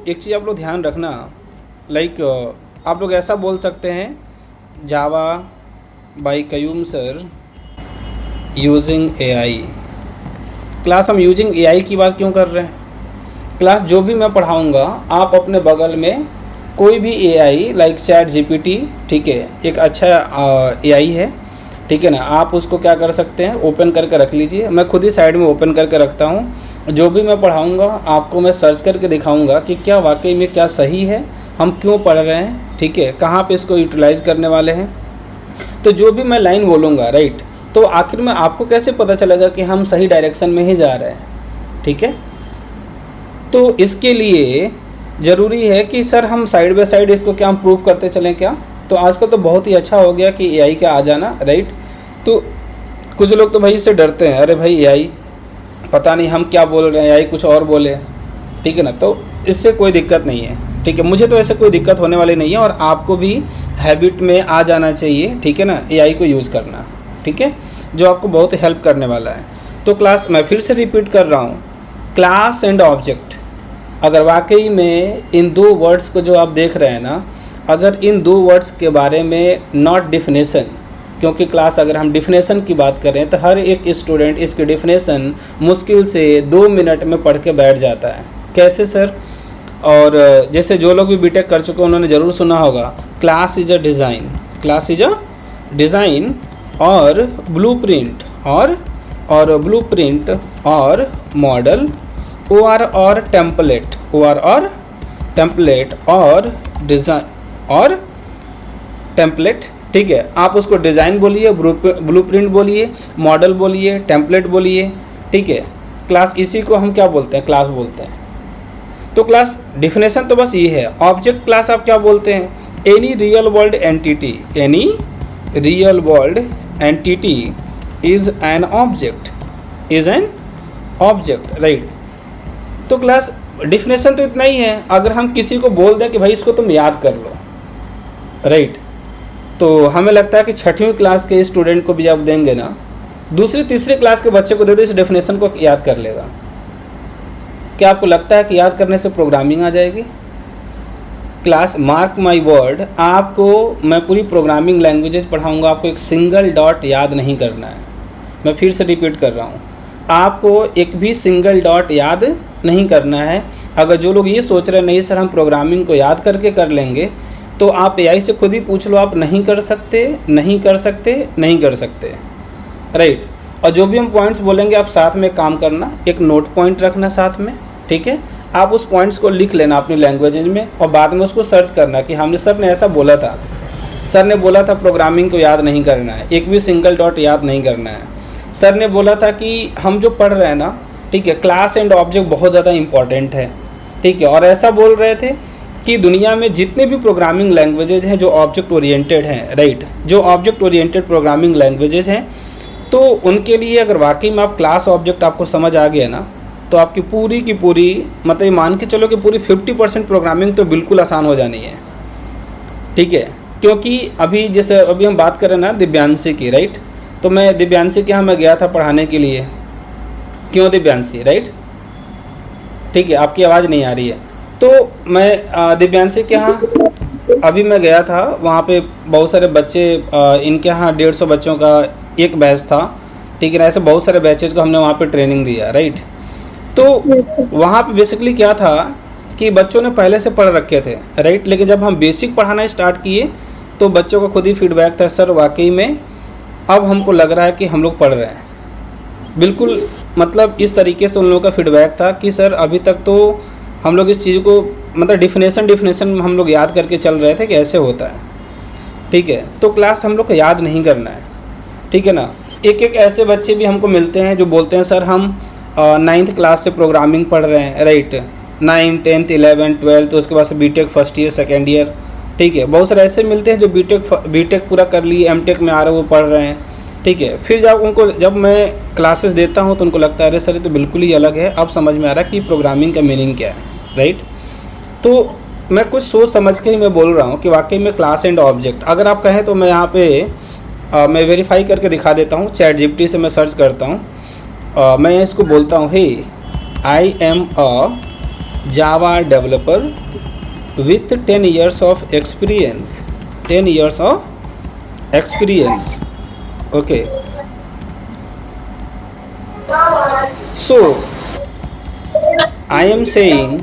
एक चीज़ आप लोग ध्यान रखना, लाइक आप लोग ऐसा बोल सकते हैं Java by Qayyum sir using AI. Class हम यूजिंग एआई की बात क्यों कर रहे हैं? क्लास जो भी मैं पढ़ाऊँगा आप अपने बगल में कोई भी एआई लाइक चैट जीपीटी, ठीक है, एक अच्छा एआई है, ठीक है ना, आप उसको क्या कर सकते हैं, ओपन करके रख लीजिए। मैं खुद ही साइड में ओपन करके रखता हूँ। जो भी मैं पढ़ाऊँगा आपको मैं सर्च करके दिखाऊँगा कि क्या वाकई में क्या सही है, हम क्यों पढ़ रहे हैं, ठीक है, कहाँ पे इसको यूटिलाइज़ करने वाले हैं। तो जो भी मैं लाइन बोलूँगा, राइट, तो आखिर में आपको कैसे पता चलेगा कि हम सही डायरेक्शन में ही जा रहे हैं, ठीक है। तो इसके लिए ज़रूरी है कि सर हम साइड बाय साइड इसको क्या हम प्रूव करते चलें क्या। तो आजकल तो बहुत ही अच्छा हो गया कि एआई का आ जाना, राइट। तो कुछ लोग तो भाई इससे डरते हैं, अरे भाई एआई पता नहीं हम क्या बोल रहे हैं, एआई कुछ और बोले, ठीक है ना। तो इससे कोई दिक्कत नहीं है, ठीक है, मुझे तो ऐसे कोई दिक्कत होने वाली नहीं है और आपको भी हैबिट में आ जाना चाहिए, ठीक है ना, एआई को यूज़ करना, ठीक है, जो आपको बहुत हेल्प करने वाला है। तो क्लास मैं फिर से रिपीट कर रहा हूँ, क्लास एंड ऑब्जेक्ट, अगर वाकई में इन दो वर्ड्स को जो आप देख रहे हैं ना, अगर इन दो वर्ड्स के बारे में नॉट डिफिनेशन, क्योंकि क्लास अगर हम डिफिनेशन की बात करें तो हर एक स्टूडेंट इसकी डिफिनेशन मुश्किल से 2 मिनट में पढ़ के बैठ जाता है। कैसे सर? और जैसे जो लोग भी बीटेक कर चुके हैं उन्होंने ज़रूर सुना होगा class is a design, class is a design और ब्लूप्रिंट और ब्लूप्रिंट और मॉडल और टेम्पलेट और टेम्पलेट और डिज़ाइन और टेम्पलेट, ठीक है। आप उसको डिज़ाइन बोलिए, ब्लूप्रिंट बोलिए, मॉडल बोलिए, टेम्पलेट बोलिए, ठीक है। क्लास इसी को हम क्या बोलते हैं, क्लास बोलते हैं। तो क्लास डिफिनेशन तो बस ये है। ऑब्जेक्ट क्लास आप क्या बोलते हैं, any real world entity, any real world entity is an object, is an object, right. तो क्लास डिफिनेशन तो इतना ही है। अगर हम किसी को बोल दें कि भाई इसको तुम याद कर लो, राइट, तो हमें लगता है कि 6वीं क्लास के स्टूडेंट को भी आप देंगे ना, दूसरी तीसरी क्लास के बच्चे को दे दो, इस डेफिनेशन को याद कर लेगा। क्या आपको लगता है कि याद करने से प्रोग्रामिंग आ जाएगी? क्लास मार्क माई वर्ड, आपको मैं पूरी प्रोग्रामिंग लैंग्वेजेज पढ़ाऊँगा, आपको एक सिंगल डॉट याद नहीं करना है। मैं फिर से रिपीट कर रहा हूँ, आपको एक भी सिंगल डॉट याद नहीं करना है। अगर जो लोग ये सोच रहे हैं नहीं सर हम प्रोग्रामिंग को याद करके कर लेंगे, तो आप एआई से खुद ही पूछ लो, आप नहीं कर सकते, नहीं कर सकते, नहीं कर सकते, राइट। और जो भी हम पॉइंट्स बोलेंगे आप साथ में काम करना, एक नोट पॉइंट रखना साथ में, ठीक है। आप उस पॉइंट्स को लिख लेना अपनी लैंग्वेज में और बाद में उसको सर्च करना कि हमने सर ने ऐसा बोला था, सर ने बोला था प्रोग्रामिंग को याद नहीं करना है, एक भी सिंगल डॉट याद नहीं करना है। सर ने बोला था कि हम जो पढ़ रहे हैं ना, ठीक है, क्लास एंड ऑब्जेक्ट बहुत ज़्यादा इंपॉर्टेंट है, ठीक है। और ऐसा बोल रहे थे कि दुनिया में जितने भी प्रोग्रामिंग लैंग्वेजेज हैं जो ऑब्जेक्ट ओरिएंटेड हैं, राइट, जो ऑब्जेक्ट ओरिएंटेड प्रोग्रामिंग लैंग्वेजेज हैं, तो उनके लिए अगर वाकई में आप क्लास ऑब्जेक्ट आपको समझ आ गया ना, तो आपकी पूरी की पूरी, मतलब मान के चलो कि पूरी 50% प्रोग्रामिंग तो बिल्कुल आसान हो जानी है, ठीक है। क्योंकि अभी जैसे अभी हम बात करें ना दिव्यांशी की, राइट, तो मैं दिव्यांशी के यहाँ मैं गया था पढ़ाने के लिए। क्यों दिव्यांशी, राइट, ठीक है, आपकी आवाज़ नहीं आ रही है। तो मैं दिव्यांशी के यहाँ अभी मैं गया था, वहाँ पे बहुत सारे बच्चे, इनके यहाँ 150 बच्चों का एक बैच था, ठीक है ना। ऐसे बहुत सारे बैचेज को हमने वहाँ पे ट्रेनिंग दिया, राइट। तो वहाँ पे बेसिकली क्या था कि बच्चों ने पहले से पढ़ रखे थे, राइट, लेकिन जब हम बेसिक पढ़ाना स्टार्ट किए तो बच्चों का खुद ही फीडबैक था, सर वाकई में अब हमको लग रहा है कि हम लोग पढ़ रहे हैं। बिल्कुल, मतलब इस तरीके से उन लोगों का फीडबैक था कि सर अभी तक तो हम लोग इस चीज़ को, मतलब डिफिनेशन हम लोग याद करके चल रहे थे कि ऐसे होता है, ठीक है। तो क्लास हम लोग को याद नहीं करना है, ठीक है ना। एक ऐसे बच्चे भी हमको मिलते हैं जो बोलते हैं सर हम 9th क्लास से प्रोग्रामिंग पढ़ रहे हैं, राइट, 9, 10, 11, 12, तो उसके बाद से BTech first year second year, ठीक है। बहुत सारे ऐसे मिलते हैं जो बीटेक पूरा कर लिए, एमटेक में आ रहे हैं, वो पढ़ रहे हैं, ठीक है। फिर जब मैं क्लासेस देता हूँ तो उनको लगता है अरे सर ये तो बिल्कुल ही अलग है, अब समझ में आ रहा है कि प्रोग्रामिंग का मीनिंग क्या है, राइट। तो मैं कुछ सोच समझ के ही मैं बोल रहा हूँ कि वाकई में क्लास एंड ऑब्जेक्ट, अगर आप कहें तो मैं यहाँ पे मैं वेरीफाई करके दिखा देता हूँ। चैट जीपीटी से मैं सर्च करता हूँ, मैं इसको बोलता हूँ hey I am a Java developer with 10 years of experience. 10 years of experience. Okay. So I am saying,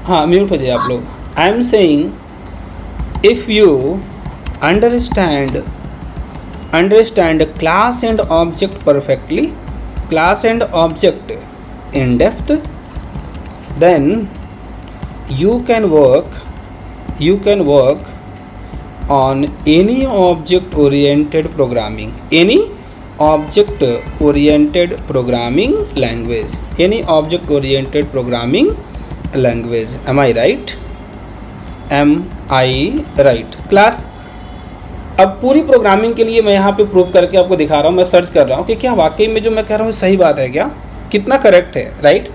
हाँ म्यूट हो जाइए आप लोग. I am saying if you understand class and object perfectly, class and object in depth, then you can work on any object oriented programming, any object oriented programming language, any object oriented programming language. Am I right? Class, अब पूरी programming के लिए मैं यहाँ पे prove करके आपको दिखा रहा हूँ. मैं सर्च कर रहा हूँ कि क्या वाकई में जो मैं कह रहा हूँ सही बात है, क्या कितना करेक्ट है, right?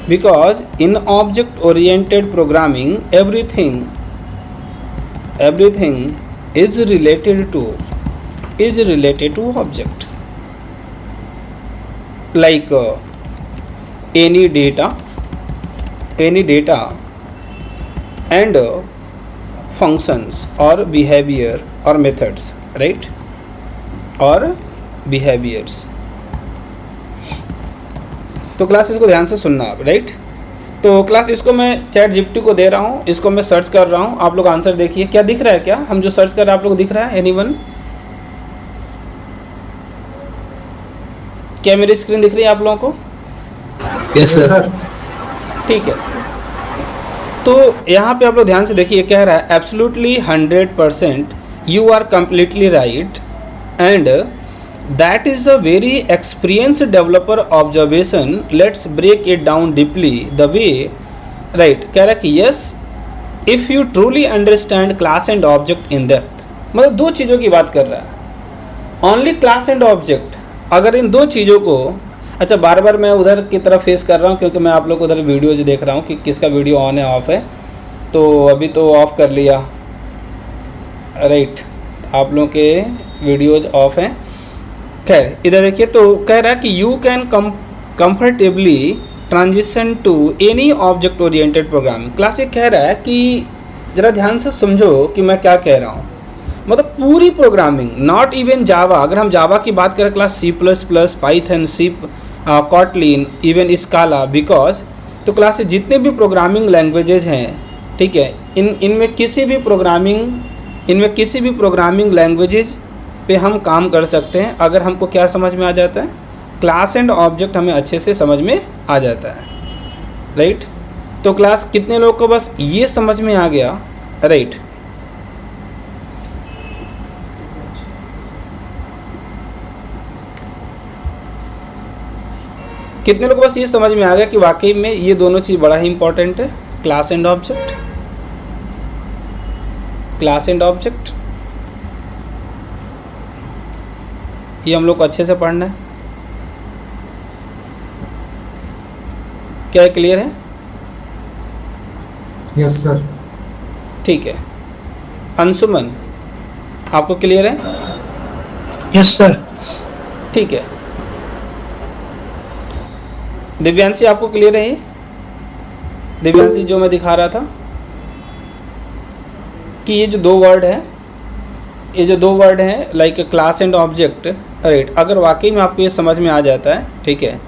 Because in object oriented programming everything is related to object, like any data and functions or behavior or methods, right? or behaviors. तो क्लास इसको ध्यान से सुनना आप, राइट? तो क्लास इसको मैं चैट जीपीटी को दे रहा हूँ, इसको मैं सर्च कर रहा हूँ. आप लोग आंसर देखिए, क्या दिख रहा है? क्या हम जो सर्च कर रहे हैं आप लोग दिख रहा है? एनीवन? क्या मेरी स्क्रीन दिख रही है आप लोगों को? Yes sir. ठीक है. तो यहाँ पे आप लोग ध्यान से देखिए, कह रहा है absolutely 100% you are completely right and that is a very experienced developer observation. Let's break it down deeply the way, right? कह रहा है कि yes if you truly understand class and object in depth. मतलब दो चीज़ों की बात कर रहा है, ओनली क्लास एंड ऑब्जेक्ट. अगर इन दो चीज़ों को, अच्छा बार बार मैं उधर की तरफ फेस कर रहा हूँ क्योंकि मैं आप लोग को उधर वीडियोज देख रहा हूँ कि किसका वीडियो ऑन है ऑफ है. तो अभी तो ऑफ़ कर लिया, राइट? आप लोगों के वीडियोज ऑफ हैं. खैर इधर देखिए, तो कह रहा है कि you can comfortably transition to any object oriented programming. Class ये कह रहा है कि ज़रा ध्यान से समझो कि मैं क्या कह रहा हूँ. मतलब पूरी प्रोग्रामिंग, नॉट इवन जावा. अगर हम जावा की बात करें class, C++, Python, Kotlin, even स्काला, because तो क्लास से जितने भी प्रोग्रामिंग लैंग्वेजेस हैं, ठीक है, इनमें किसी भी प्रोग्रामिंग लैंग्वेजेस पे हम काम कर सकते हैं अगर हमको क्या समझ में आ जाता है, क्लास एंड ऑब्जेक्ट हमें अच्छे से समझ में आ जाता है, राइट? तो क्लास कितने लोगों को बस ये समझ में आ गया, राइट? कितने लोग बस ये समझ में आ गया कि वाकई में ये दोनों चीज़ बड़ा ही इंपॉर्टेंट है, class and object. Class and object ये हम लोग को अच्छे से पढ़ना है. क्या क्लियर है? Yes sir. ठीक है. अंशुमन आपको क्लियर है? Yes sir. ठीक है. दिव्यांशी आपको क्लियर है? दिव्यांशी जो मैं दिखा रहा था कि ये जो दो वर्ड हैं, like class and object, right? अगर वाकई में आपको ये समझ में आ जाता है, ठीक है,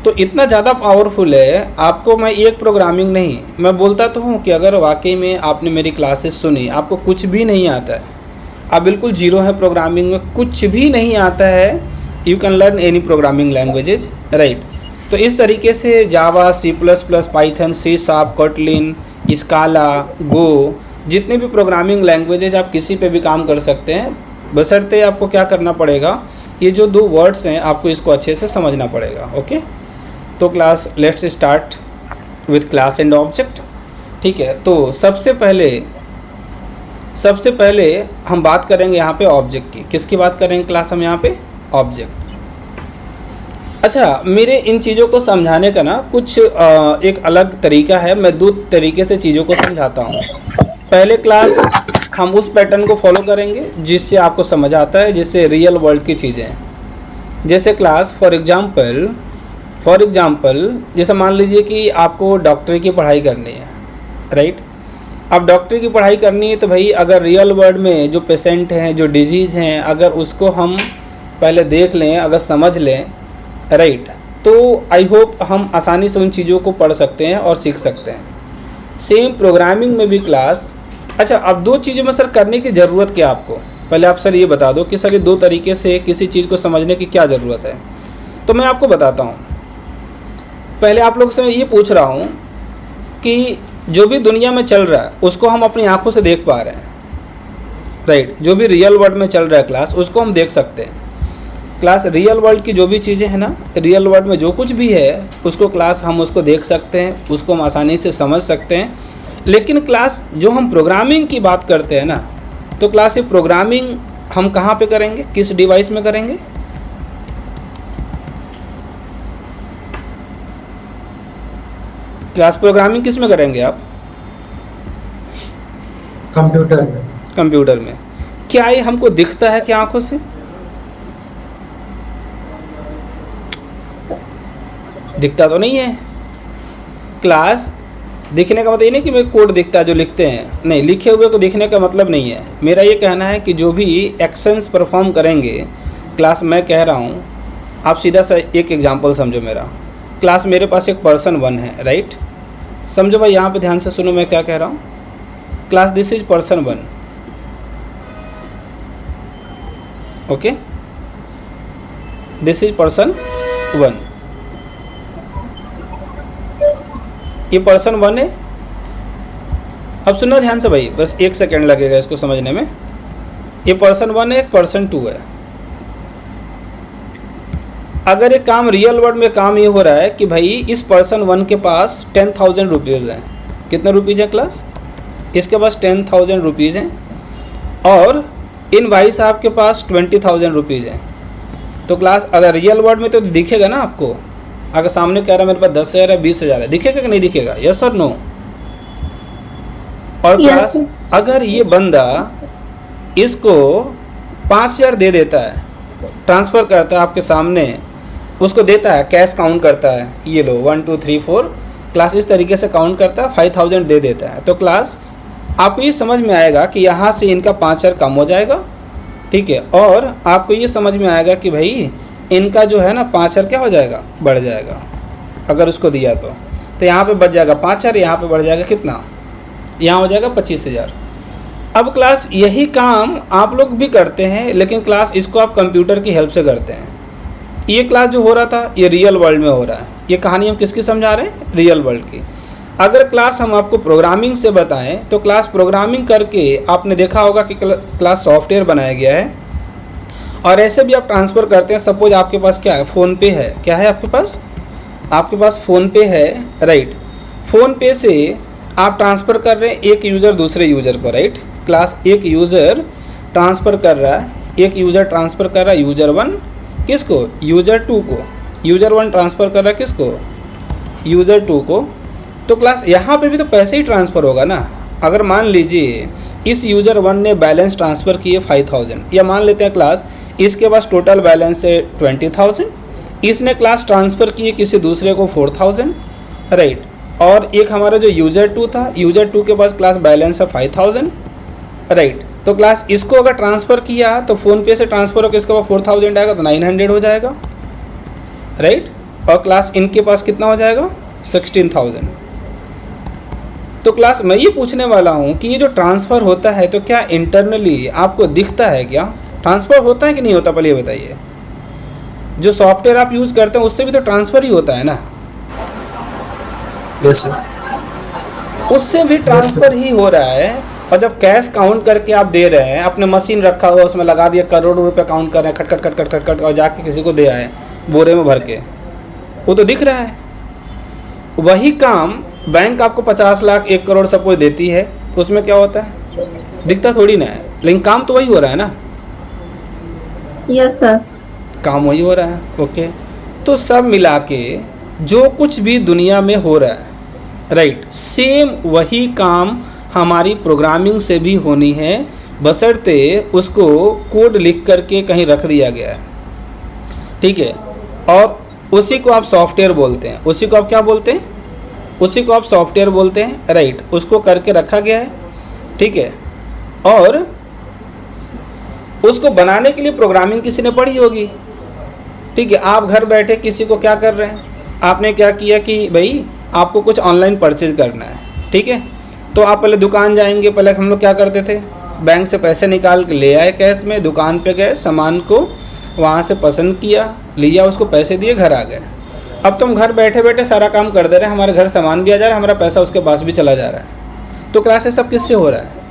तो इतना ज़्यादा पावरफुल है. आपको मैं एक प्रोग्रामिंग नहीं, मैं बोलता तो हूँ कि अगर वाकई में आपने मेरी क्लासेस सुनी, आपको कुछ भी नहीं आता है, आप बिल्कुल जीरो है प्रोग्रामिंग में, कुछ भी नहीं आता है, you can learn any programming languages, right? तो इस तरीके से Java, C++, Python, C#, Kotlin, Scala, Go, जितने भी प्रोग्रामिंग लैंग्वेजेज आप किसी पे भी काम कर सकते हैं, बशर्ते आपको क्या करना पड़ेगा, ये जो दो वर्ड्स हैं आपको इसको अच्छे से समझना पड़ेगा. ओके, तो class let's start with class and object. ठीक है, तो सबसे पहले हम बात करेंगे यहाँ पे ऑब्जेक्ट की. किसकी बात करेंगे क्लास हम यहाँ पे? ऑब्जेक्ट. अच्छा, मेरे इन चीज़ों को समझाने का ना कुछ एक अलग तरीका है. मैं दो तरीके से चीज़ों को समझाता हूँ. पहले क्लास हम उस पैटर्न को फॉलो करेंगे जिससे आपको समझ आता है, जिससे रियल वर्ल्ड की चीज़ें, जैसे क्लास फॉर फॉर एग्जांपल जैसे मान लीजिए कि आपको डॉक्टरी की पढ़ाई करनी है, राइट। अब डॉक्टरी की पढ़ाई करनी है तो भाई अगर रियल वर्ल्ड में जो पेशेंट हैं, जो डिजीज़ हैं, अगर उसको हम पहले देख लें, अगर समझ लें, राइट, तो आई होप हम आसानी से उन चीज़ों को पढ़ सकते हैं और सीख सकते हैं। सेम प्रोग्रामिंग में भी क्लास। अच्छा, अब दो चीज़ों में सर करने की ज़रूरत क्या आपको, पहले आप सर ये बता दो कि सर ये दो तरीके से किसी चीज़ को समझने की क्या ज़रूरत है। तो मैं आपको बताता हूँ। पहले आप लोग से मैं ये पूछ रहा हूँ कि जो भी दुनिया में चल रहा है उसको हम अपनी आंखों से देख पा रहे हैं, राइट। जो भी रियल वर्ल्ड में चल रहा है क्लास, उसको हम देख सकते हैं। क्लास रियल वर्ल्ड की जो भी चीज़ें हैं ना, रियल वर्ल्ड में जो कुछ भी है उसको क्लास हम उसको देख सकते हैं, उसको हम आसानी से समझ सकते हैं। लेकिन क्लास जो हम प्रोग्रामिंग की बात करते हैं ना, तो क्लास ये प्रोग्रामिंग हम कहाँ पे करेंगे, किस डिवाइस में करेंगे? क्लास प्रोग्रामिंग किस में करेंगे आप? कंप्यूटर में। कंप्यूटर में। क्या ये हमको दिखता है क्या आंखों से? दिखता तो नहीं है। क्लास दिखने का मतलब ये नहीं कि मेरे कोड दिखता है जो लिखते हैं, नहीं, लिखे हुए को दिखने का मतलब नहीं है। मेरा ये कहना है कि जो भी एक्शंस परफॉर्म करेंगे क्लास, मैं कह रहा हूँ, आप सीधा सा एक एग्जांपल समझो मेरा। क्लास मेरे पास एक पर्सन 1 है, राइट। समझो भाई, यहाँ पे ध्यान से सुनो मैं क्या कह रहा हूँ। Class this is person 1, okay, this is person 1। ये पर्सन 1 है। अब सुनना ध्यान से भाई, बस 1 सेकेंड लगेगा इसको समझने में। ये पर्सन 1 है, पर्सन 2 है। अगर ये काम रियल वर्ल्ड में काम ये हो रहा है कि भाई इस पर्सन 1 के पास 10,000 रुपीज़ हैं। कितने रुपीज़ है क्लास? इसके पास 10,000 रुपीज़ हैं और इन भाई साहब के पास 20,000 रुपीज़ हैं। तो क्लास अगर रियल वर्ल्ड में तो दिखेगा ना आपको, अगर सामने कह रहा है मेरे पास 10,000 है, 20,000 है, दिखेगा कि नहीं दिखेगा? यस और नो? और क्लास अगर ये बंदा इसको 5,000 दे देता है, ट्रांसफ़र करता है आपके सामने, उसको देता है, कैश काउंट करता है, ये लो 1 2 3 4, क्लास इस तरीके से काउंट करता है, 5,000 दे देता है, तो क्लास आपको ये समझ में आएगा कि यहाँ से इनका 5,000 कम हो जाएगा, ठीक है। और आपको ये समझ में आएगा कि भाई इनका जो है ना 5,000 क्या हो जाएगा, बढ़ जाएगा अगर उसको दिया तो यहाँ पे बच जाएगा 5,000, यहाँ पे बढ़ जाएगा कितना, यहाँ हो जाएगा 25,000। अब क्लास यही काम आप लोग भी करते हैं, लेकिन क्लास इसको आप कंप्यूटर की हेल्प से करते हैं। ये क्लास जो हो रहा था ये रियल वर्ल्ड में हो रहा है। ये कहानी हम किसकी समझा रहे हैं? रियल वर्ल्ड की। अगर क्लास हम आपको प्रोग्रामिंग से बताएं तो क्लास प्रोग्रामिंग करके आपने देखा होगा कि क्लास सॉफ्टवेयर बनाया गया है और ऐसे भी आप ट्रांसफ़र करते हैं। सपोज आपके पास क्या है, फ़ोनपे है। क्या है आपके पास? आपके पास फ़ोनपे है, राइट। फ़ोनपे से आप ट्रांसफ़र कर रहे हैं एक यूज़र दूसरे यूज़र को, राइट। क्लास एक यूज़र ट्रांसफ़र कर रहा है, एक यूज़र ट्रांसफ़र कर रहा है यूज़र 1 किसको, यूज़र 2 को। यूज़र 1 ट्रांसफ़र कर रहा है किसको, यूज़र 2 को। तो क्लास यहाँ पे भी तो पैसे ही ट्रांसफ़र होगा ना। अगर मान लीजिए इस यूज़र 1 ने बैलेंस ट्रांसफ़र किए 5,000, या मान लेते हैं क्लास इसके पास टोटल बैलेंस है 20,000, इसने क्लास ट्रांसफ़र किए किसी दूसरे को 4,000, राइट। और एक हमारा जो यूज़र 2 था, यूज़र 2 के पास क्लास बैलेंस है 5,000, राइट। तो क्लास इसको अगर ट्रांसफ़र किया तो फ़ोनपे से ट्रांसफ़र होकर इसके पास 4,000 आएगा तो 900 हो जाएगा, राइट। और क्लास इनके पास कितना हो जाएगा, 16,000। तो क्लास मैं ये पूछने वाला हूँ कि ये जो ट्रांसफ़र होता है तो क्या इंटरनली आपको दिखता है, क्या ट्रांसफ़र होता है कि नहीं होता, पहले ये बताइए। जो सॉफ्टवेयर आप यूज़ करते हैं उससे भी तो ट्रांसफ़र ही होता है ना। Yes sir. उससे भी ट्रांसफ़र ही हो रहा है। और जब कैश काउंट करके आप दे रहे हैं, अपने मशीन रखा हुआ उसमें लगा दिया, करोड़ों रुपए काउंट कर रहे हैं, खट खट खट खट खट खट, और जाके किसी को दे आए बोरे में भर के, वो तो दिख रहा है। वही काम बैंक आपको 50 लाख 1 करोड़ सपोज देती है तो उसमें क्या होता है, दिखता थोड़ी ना है, लेकिन काम तो वही हो रहा है ना। Yes sir. काम वही हो रहा है, ओके। तो सब मिला के जो कुछ भी दुनिया में हो रहा है, राइट, सेम वही काम हमारी प्रोग्रामिंग से भी होनी है, बशर्ते उसको कोड लिख करके कहीं रख दिया गया है, ठीक है। और उसी को आप सॉफ्टवेयर बोलते हैं। उसी को आप क्या बोलते हैं? उसी को आप सॉफ्टवेयर बोलते हैं, राइट। उसको करके रखा गया है, ठीक है। और उसको बनाने के लिए प्रोग्रामिंग किसी ने पढ़ी होगी, ठीक है। आप घर बैठे किसी को क्या कर रहे हैं, आपने क्या किया कि भाई आपको कुछ ऑनलाइन परचेज करना है, ठीक है। तो आप पहले दुकान जाएंगे, पहले हम लोग क्या करते थे, बैंक से पैसे निकाल के ले आए कैश में, दुकान पे गए, सामान को वहाँ से पसंद किया, लिया, उसको पैसे दिए, घर आ गए। अब तुम घर बैठे बैठे सारा काम कर दे रहे हैं, हमारे घर सामान भी आ जा रहा है, हमारा पैसा उसके पास भी चला जा रहा है। तो क्लासेस सब किससे हो रहा है?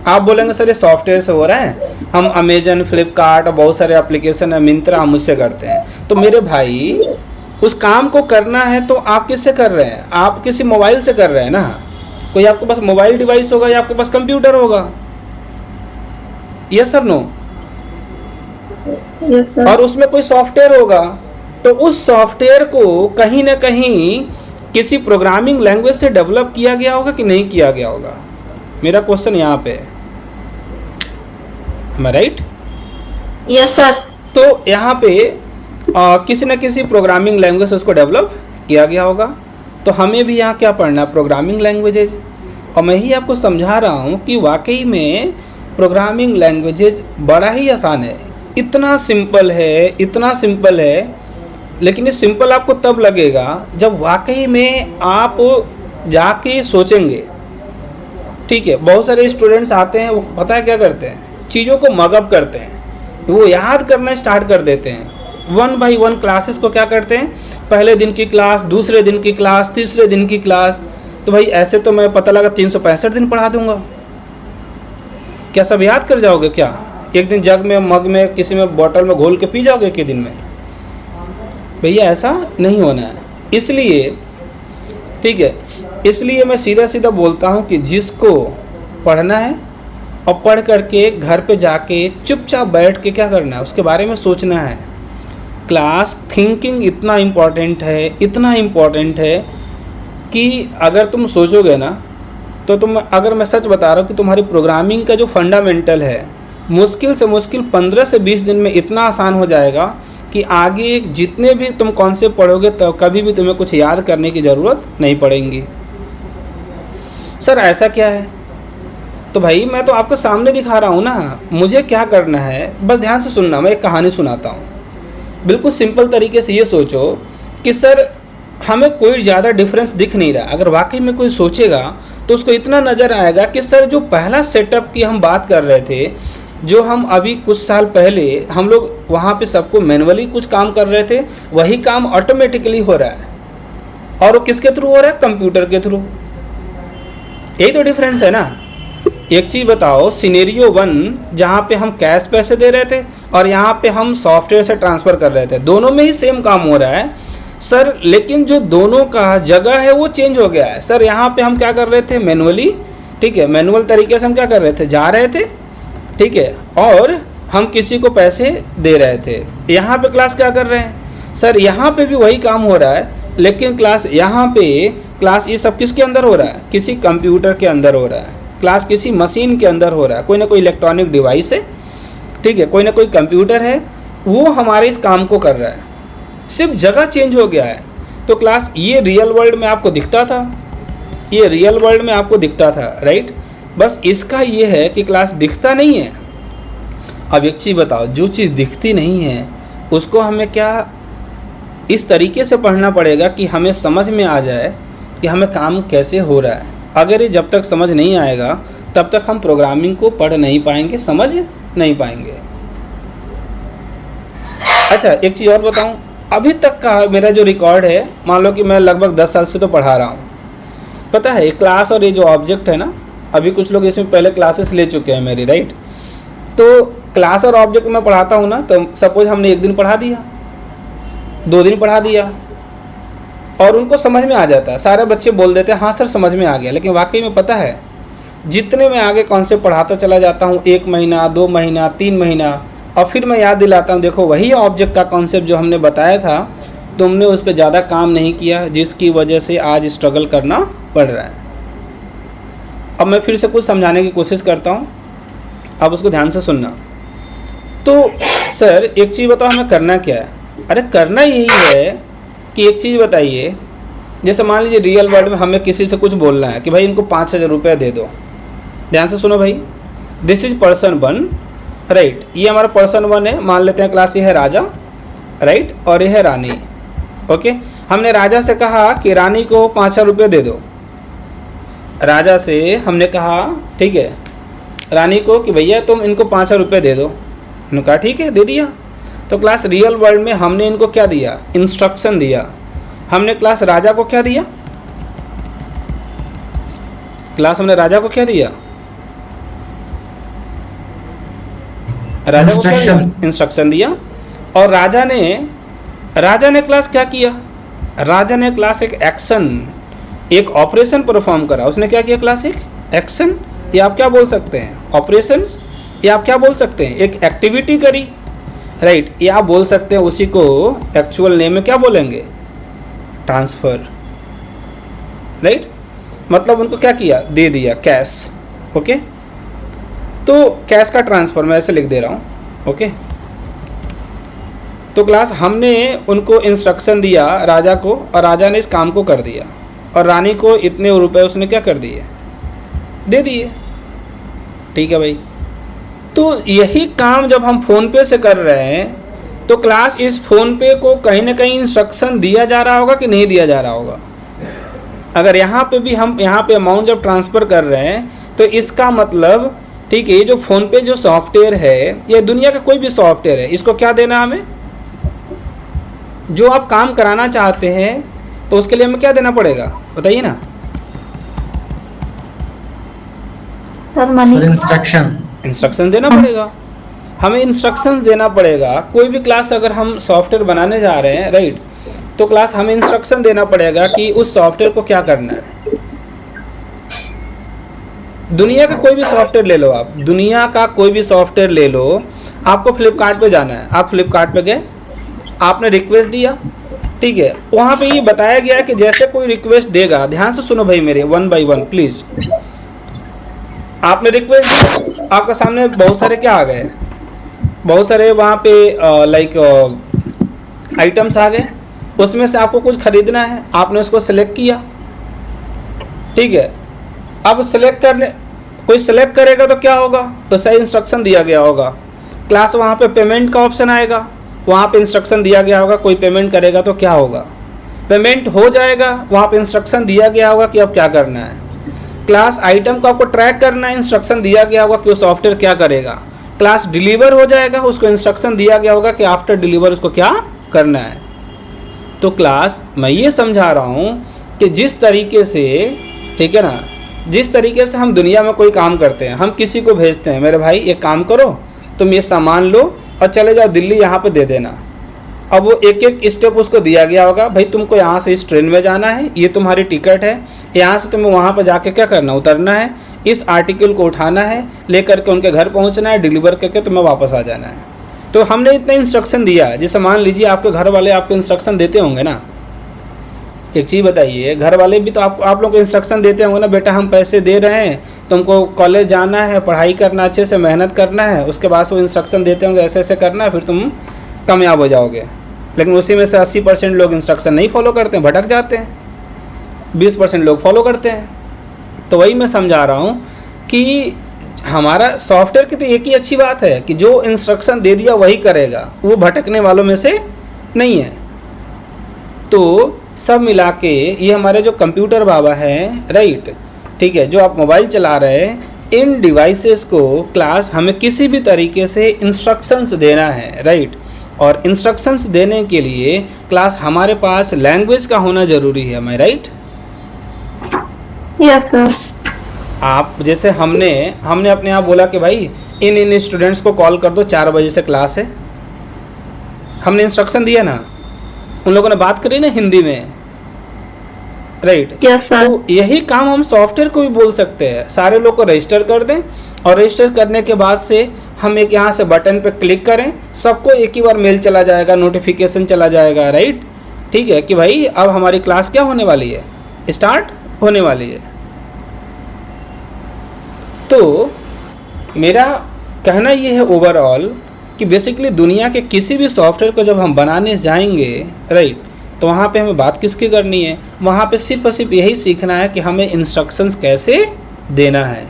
आप बोलेंगे सर ये सॉफ्टवेयर से हो रहा है, हम अमेजन, फ्लिपकार्ट और बहुत सारे एप्लीकेशन है, मिंत्रा, हम उससे करते हैं। तो मेरे भाई उस काम को करना है तो आप किससे कर रहे हैं? आप किसी मोबाइल से कर रहे हैं ना। कोई आपके पास मोबाइल डिवाइस होगा या आपके पास कंप्यूटर होगा, yes sir no? Yes sir. और उसमें कोई सॉफ्टवेयर होगा, तो उस सॉफ्टवेयर को कहीं ना कहीं किसी प्रोग्रामिंग लैंग्वेज से डेवलप किया गया होगा कि नहीं किया गया होगा? मेरा क्वेश्चन यहाँ पे है, am I right? Yes sir. तो यहाँ पे किसी न किसी प्रोग्रामिंग लैंग्वेज से उसको डेवलप किया गया होगा। तो हमें भी यहाँ क्या पढ़ना है? Programming languages. और मैं ही आपको समझा रहा हूँ कि वाकई में प्रोग्रामिंग लैंग्वेजेज बड़ा ही आसान है, इतना सिंपल है, इतना सिंपल है। लेकिन ये सिंपल आपको तब लगेगा जब वाकई में आप जाके सोचेंगे, ठीक है। बहुत सारे स्टूडेंट्स आते हैं, वो पता है क्या करते हैं, चीज़ों को मगअप करते हैं, वो याद करना स्टार्ट कर देते हैं। 1 बाई 1 क्लासेस को क्या करते हैं, पहले दिन की क्लास, दूसरे दिन की क्लास, तीसरे दिन की क्लास। तो भाई ऐसे तो मैं पता लगा 365 दिन पढ़ा दूंगा, क्या सब याद कर जाओगे क्या? एक दिन जग में, मग में, किसी में बॉटल में घोल के पी जाओगे एक ही दिन में? भैया ऐसा नहीं होना है। इसलिए, ठीक है, इसलिए मैं सीधा सीधा बोलता हूँ कि जिसको पढ़ना है और पढ़ करके घर पे जाके चुपचाप बैठ के क्या करना है, उसके बारे में सोचना है। क्लास थिंकिंग इतना इम्पॉर्टेंट है, इतना इम्पॉर्टेंट है कि अगर तुम सोचोगे ना, तो तुम, अगर मैं सच बता रहा हूँ कि तुम्हारी प्रोग्रामिंग का जो फंडामेंटल है, मुश्किल से मुश्किल 15 से 20 दिन में इतना आसान हो जाएगा कि आगे जितने भी तुम कॉन्सेप्ट पढ़ोगे तो कभी भी तुम्हें कुछ याद करने की ज़रूरत नहीं पड़ेगी। सर ऐसा क्या है? तो भाई मैं तो आपके सामने दिखा रहा हूँ ना, मुझे क्या करना है, बस ध्यान से सुनना। मैं एक कहानी सुनाता हूँ, बिल्कुल सिंपल तरीके से। ये सोचो कि सर हमें कोई ज़्यादा डिफरेंस दिख नहीं रहा। अगर वाकई में कोई सोचेगा तो उसको इतना नज़र आएगा कि सर जो पहला सेटअप की हम बात कर रहे थे, जो हम अभी कुछ साल पहले हम लोग वहाँ पे सबको मैनुअली कुछ काम कर रहे थे, वही काम ऑटोमेटिकली हो रहा है। और वो किसके थ्रू हो रहा है? कंप्यूटर के थ्रू। यही तो डिफरेंस है ना। एक चीज़ बताओ, सिनेरियो 1 जहाँ पे हम कैश पैसे दे रहे थे और यहाँ पे हम सॉफ्टवेयर से ट्रांसफ़र कर रहे थे, दोनों में ही सेम काम हो रहा है सर, लेकिन जो दोनों का जगह है वो चेंज हो गया है सर। यहाँ पे हम क्या कर रहे थे? मैनुअली, ठीक है, मैनुअल तरीके से हम क्या कर रहे थे? जा रहे थे, ठीक है, और हम किसी को पैसे दे रहे थे। यहाँ पे क्लास क्या कर रहे हैं सर? यहाँ पे भी वही काम हो रहा है, लेकिन क्लास यहाँ पे क्लास ये सब किसके अंदर हो रहा है? किसी कंप्यूटर के अंदर हो रहा है। क्लास किसी मशीन के अंदर हो रहा है, कोई ना कोई इलेक्ट्रॉनिक डिवाइस है, ठीक है, कोई ना कोई कंप्यूटर है, वो हमारे इस काम को कर रहा है, सिर्फ जगह चेंज हो गया है। तो क्लास ये रियल वर्ल्ड में आपको दिखता था, ये रियल वर्ल्ड में आपको दिखता था, राइट। बस इसका ये है कि क्लास दिखता नहीं है। अब एक चीज़ बताओ, जो चीज़ दिखती नहीं है उसको हमें क्या इस तरीके से पढ़ना पड़ेगा कि हमें समझ में आ जाए कि हमें काम कैसे हो रहा है। अगर ये जब तक समझ नहीं आएगा तब तक हम प्रोग्रामिंग को पढ़ नहीं पाएंगे, समझ नहीं पाएंगे। अच्छा एक चीज़ और बताऊं, अभी तक का मेरा जो रिकॉर्ड है, मान लो कि मैं लगभग 10 साल से तो पढ़ा रहा हूँ। पता है क्लास और ये जो ऑब्जेक्ट है ना, अभी कुछ लोग इसमें पहले क्लासेस ले चुके हैं मेरी, राइट। तो क्लास और ऑब्जेक्ट में पढ़ाता हूँ ना, तो सपोज हमने एक दिन पढ़ा दिया, 2 दिन पढ़ा दिया और उनको समझ में आ जाता है। सारे बच्चे बोल देते हैं हाँ सर समझ में आ गया, लेकिन वाकई में पता है जितने मैं आगे कॉन्सेप्ट पढ़ाता चला जाता हूँ, 1 महीना, 2 महीना, 3 महीना, और फिर मैं याद दिलाता हूँ देखो वही ऑब्जेक्ट का कॉन्सेप्ट जो हमने बताया था, तुमने उस पर ज़्यादा काम नहीं किया, जिसकी वजह से आज स्ट्रगल करना पड़ रहा है। अब मैं फिर से कुछ समझाने की कोशिश करता हूँ, अब उसको ध्यान से सुनना। तो सर एक चीज़ बताओ, हमें करना क्या है? अरे करना यही है कि एक चीज़ बताइए, जैसे मान लीजिए रियल वर्ल्ड में हमें किसी से कुछ बोलना है कि भाई इनको 5,000 रुपये दे दो। ध्यान से सुनो भाई, दिस इज पर्सन 1, राइट। ये हमारा पर्सन 1 है, मान लेते हैं क्लास ये है राजा, राइट, और ये है रानी। ओके, हमने राजा से कहा कि रानी को 5,000 रुपये दे दो। राजा से हमने कहा, ठीक है, रानी को कि भैया तुम इनको 5,000 रुपये दे दो। उन्होंने कहा ठीक है, दे दिया। तो क्लास रियल वर्ल्ड में हमने इनको क्या दिया? इंस्ट्रक्शन दिया। हमने क्लास राजा को क्या दिया? क्लास हमने राजा को क्या दिया? राजा को क्या दिया? इंस्ट्रक्शन दिया। और राजा ने क्लास क्या किया? राजा ने क्लास एक एक्शन, एक ऑपरेशन परफॉर्म करा। उसने क्या किया क्लास? एक एक्शन, ये आप क्या बोल सकते हैं? ऑपरेशंस, ये आप क्या बोल सकते हैं? एक एक्टिविटी करी, राइट। ये आप बोल सकते हैं, उसी को एक्चुअल नेम में क्या बोलेंगे? Transfer, right. मतलब उनको क्या किया? दे दिया, कैश। ओके, तो कैश का ट्रांसफ़र मैं ऐसे लिख दे रहा हूँ। ओके, तो क्लास हमने उनको इंस्ट्रक्शन दिया राजा को, और राजा ने इस काम को कर दिया, और रानी को इतने रुपए उसने क्या कर दिए? दे दिए। ठीक है भाई, तो यही काम जब हम फ़ोन पे से कर रहे हैं तो क्लास इस फ़ोन पे को कहीं ना कहीं इंस्ट्रक्शन दिया जा रहा होगा कि नहीं दिया जा रहा होगा? अगर यहाँ पे भी हम यहाँ पे अमाउंट जब ट्रांसफ़र कर रहे हैं तो इसका मतलब, ठीक है, ये जो फ़ोन पे जो सॉफ्टवेयर है, ये दुनिया का कोई भी सॉफ्टवेयर है, इसको क्या देना हमें? जो आप काम कराना चाहते हैं तो उसके लिए हमें क्या देना पड़ेगा? बताइए ना सर। मनी। इंस्ट्रक्शन देना पड़ेगा, हमें इंस्ट्रक्शंस देना पड़ेगा। कोई भी क्लास अगर हम सॉफ्टवेयर बनाने जा रहे हैं, राइट, तो क्लास हमें इंस्ट्रक्शन देना पड़ेगा कि उस सॉफ्टवेयर को क्या करना है। दुनिया का कोई भी सॉफ्टवेयर ले लो आप, दुनिया का कोई भी सॉफ्टवेयर ले लो। आपको फ्लिपकार्ट पे जाना है, आप फ्लिपकार्ट पे गए, आपने रिक्वेस्ट दिया, ठीक है, वहाँ पे ये बताया गया है कि जैसे कोई रिक्वेस्ट देगा, ध्यान से सुनो भाई मेरे, 1 by 1 प्लीज़। आपने रिक्वेस्ट दी, आपके सामने बहुत सारे क्या आ गए? बहुत सारे वहाँ पे लाइक आइटम्स आ गए। उसमें से आपको कुछ खरीदना है, आपने उसको सिलेक्ट किया, ठीक है। अब कोई सिलेक्ट करेगा तो क्या होगा? तो सही इंस्ट्रक्शन दिया गया होगा। क्लास वहाँ पे पेमेंट का ऑप्शन आएगा, वहाँ पे इंस्ट्रक्शन दिया गया होगा, कोई पेमेंट करेगा तो क्या होगा? पेमेंट हो जाएगा, वहाँ पे इंस्ट्रक्शन दिया गया होगा कि अब क्या करना है। क्लास आइटम को आपको ट्रैक करना है, इंस्ट्रक्शन दिया गया होगा कि वो सॉफ्टवेयर क्या करेगा। क्लास डिलीवर हो जाएगा, उसको इंस्ट्रक्शन दिया गया होगा कि आफ्टर डिलीवर उसको क्या करना है। तो क्लास मैं ये समझा रहा हूँ कि जिस तरीके से, ठीक है ना, जिस तरीके से हम दुनिया में कोई काम करते हैं, हम किसी को भेजते हैं, मेरे भाई ये काम करो, तुम ये सामान लो और चले जाओ दिल्ली, यहाँ पे दे देना। अब वो एक एक स्टेप उसको दिया गया होगा, भाई तुमको यहाँ से इस ट्रेन में जाना है, ये तुम्हारी टिकट है, यहाँ से तुम्हें वहाँ पर जाके क्या करना, उतरना है, इस आर्टिकल को उठाना है, लेकर के उनके घर पहुँचना है, डिलीवर करके तुम्हें वापस आ जाना है। तो हमने इतना इंस्ट्रक्शन दिया है। जैसे मान लीजिए आपके घर वाले आपको इंस्ट्रक्शन देते होंगे ना, एक चीज़ बताइए, घर वाले भी तो आप लोग को इंस्ट्रक्शन देते होंगे ना, बेटा हम पैसे दे रहे हैं, तुमको कॉलेज जाना है, पढ़ाई करना, अच्छे से मेहनत करना है, उसके बाद से वो इंस्ट्रक्शन देते होंगे ऐसे ऐसे करना है, फिर तुम कामयाब हो जाओगे। लेकिन उसी में से 80% लोग इंस्ट्रक्शन नहीं फॉलो करते हैं, भटक जाते हैं, 20% लोग फॉलो करते हैं। तो वही मैं समझा रहा हूँ कि हमारा सॉफ्टवेयर की तो एक ही अच्छी बात है कि जो इंस्ट्रक्शन दे दिया वही करेगा, वो भटकने वालों में से नहीं है। तो सब मिला के ये हमारे जो कंप्यूटर बाबा हैं, राइट, ठीक है, जो आप मोबाइल चला रहे हैं, इन डिवाइसेस को क्लास हमें किसी भी तरीके से इंस्ट्रक्शंस देना है, राइट। और इंस्ट्रक्शंस देने के लिए क्लास हमारे पास लैंग्वेज का होना ज़रूरी है, मैं राइट? Yes sir. आप जैसे हमने अपने आप बोला कि भाई इन स्टूडेंट्स को कॉल कर दो, 4 बजे से क्लास है, हमने इंस्ट्रक्शन दिया ना, उन लोगों ने बात करी ना हिंदी में, राइट। Yes sir. तो यही काम हम सॉफ्टवेयर को भी बोल सकते हैं, सारे लोग को रजिस्टर कर दें, और रजिस्टर करने के बाद से हम एक यहाँ से बटन पे क्लिक करें, सबको एक ही बार मेल चला जाएगा, नोटिफिकेशन चला जाएगा, राइट, ठीक है, कि भाई अब हमारी क्लास क्या होने वाली है, स्टार्ट होने वाली है। तो मेरा कहना ये है ओवरऑल कि बेसिकली दुनिया के किसी भी सॉफ्टवेयर को जब हम बनाने जाएंगे, राइट, तो वहाँ पे हमें बात किसकी करनी है? वहाँ पे सिर्फ और सिर्फ यही सीखना है कि हमें इंस्ट्रक्शंस कैसे देना है।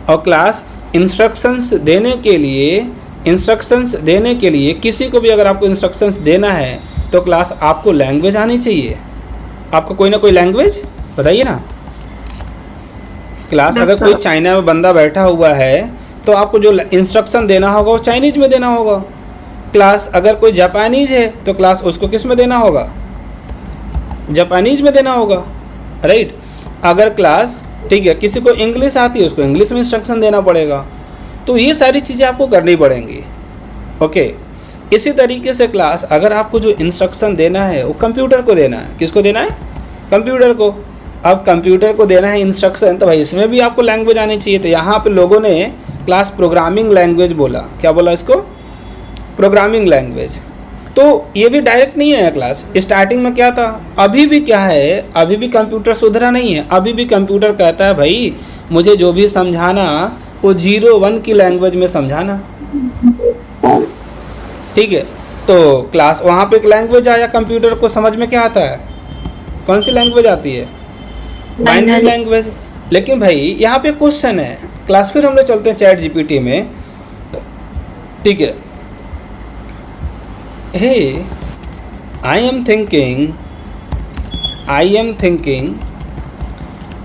और क्लास इंस्ट्रक्शंस देने के लिए किसी को भी अगर आपको इंस्ट्रक्शंस देना है तो क्लास आपको लैंग्वेज आनी चाहिए। आपको कोई ना कोई लैंग्वेज बताइए ना। क्लास अगर कोई चाइना में बंदा बैठा हुआ है तो आपको जो इंस्ट्रक्शन देना होगा वो चाइनीज में देना होगा। क्लास अगर कोई जापानीज है तो क्लास उसको किस में देना होगा? जापानीज में देना होगा, राइट। अगर क्लास, ठीक है, किसी को इंग्लिश आती है उसको इंग्लिश में इंस्ट्रक्शन देना पड़ेगा। तो ये सारी चीज़ें आपको करनी पड़ेंगी, ओके। इसी तरीके से क्लास अगर आपको जो इंस्ट्रक्शन देना है वो कंप्यूटर को देना है। किसको देना है? कंप्यूटर को। अब कंप्यूटर को देना है इंस्ट्रक्शन, तो भाई इसमें भी आपको लैंग्वेज आनी चाहिए। तो यहाँ पे लोगों ने क्लास प्रोग्रामिंग लैंग्वेज बोला। क्या बोला इसको? Programming language. तो ये भी डायरेक्ट नहीं है क्लास। स्टार्टिंग में क्या था? अभी भी क्या है, अभी भी कंप्यूटर सुधरा नहीं है। अभी भी कंप्यूटर कहता है भाई मुझे जो भी समझाना वो 0-1 की लैंग्वेज में समझाना, ठीक है। तो क्लास वहाँ पे एक लैंग्वेज आया, कंप्यूटर को समझ में क्या आता है? कौन सी लैंग्वेज आती है? Binary language. लेकिन भाई यहाँ पे क्वेश्चन है क्लास, फिर हम लोग चलते हैं चैट जीपीटी में, ठीक है। Hey I am thinking